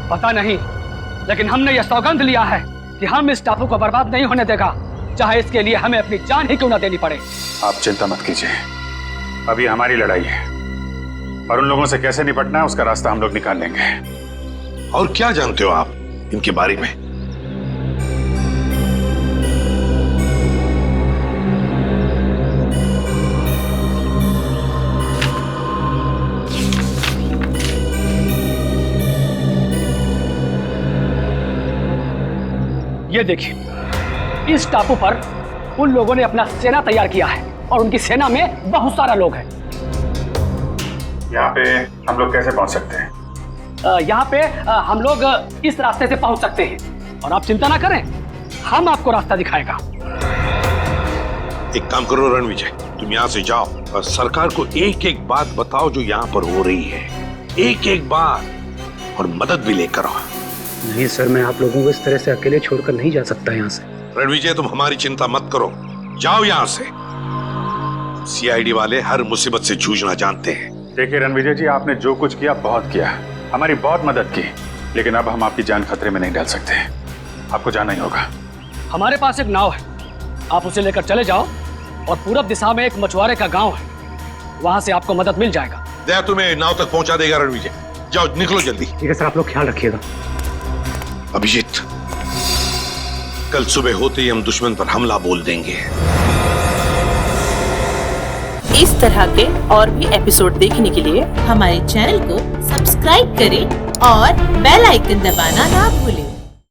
[SPEAKER 12] पता नहीं, लेकिन हमने यह सौगंध लिया है कि हम इस टापू को बर्बाद नहीं होने देगा, चाहे इसके लिए हमें अपनी जान ही क्यों न देनी पड़े।
[SPEAKER 17] आप चिंता मत कीजिए, अभी हमारी लड़ाई है और उन लोगों से कैसे निपटना है उसका रास्ता हम लोग निकाल लेंगे।
[SPEAKER 9] और क्या जानते हो आप इनके बारे में?
[SPEAKER 12] ये देखिए, इस टापू पर उन लोगों ने अपना सेना तैयार किया है और उनकी सेना में बहुत सारा लोग हैं।
[SPEAKER 17] यहाँ पे हम लोग कैसे पहुंच सकते हैं?
[SPEAKER 12] यहाँ पे हम लोग इस रास्ते से पहुंच सकते हैं, और आप चिंता ना करें, हम आपको रास्ता दिखाएगा।
[SPEAKER 9] एक काम करो रणविजय, तुम यहाँ से जाओ और सरकार को एक एक बात बताओ जो यहाँ पर हो रही है, एक एक बात, और मदद भी लेकर आओ।
[SPEAKER 18] नहीं सर, मैं आप लोगों को इस तरह से अकेले छोड़कर नहीं जा सकता यहाँ से।
[SPEAKER 9] रणविजय, तुम हमारी चिंता मत करो, जाओ यहाँ से। सीआईडी वाले हर मुसीबत से जूझना जानते हैं।
[SPEAKER 17] देखिए रणविजय जी, आपने जो कुछ किया बहुत किया, हमारी बहुत मदद की, लेकिन अब हम आपकी जान खतरे में नहीं डाल सकते। आपको जाना ही होगा।
[SPEAKER 12] हमारे पास एक नाव है, आप उसे लेकर चले जाओ, और पूरब दिशा में एक मछुआरे का गांव है, वहां से आपको मदद मिल जाएगा।
[SPEAKER 9] दया तुम्हें नाव तक पहुंचा देगा रणविजय। जाओ, निकलो जल्दी।
[SPEAKER 18] ठीक है सर, आप लोग ख्याल रखिएगा।
[SPEAKER 9] अभिजीत, कल सुबह होते ही हम दुश्मन पर हमला बोल देंगे।
[SPEAKER 20] इस तरह के और भी एपिसोड देखने के लिए हमारे चैनल को सब्सक्राइब करें और बेल आइकन दबाना ना भूलें।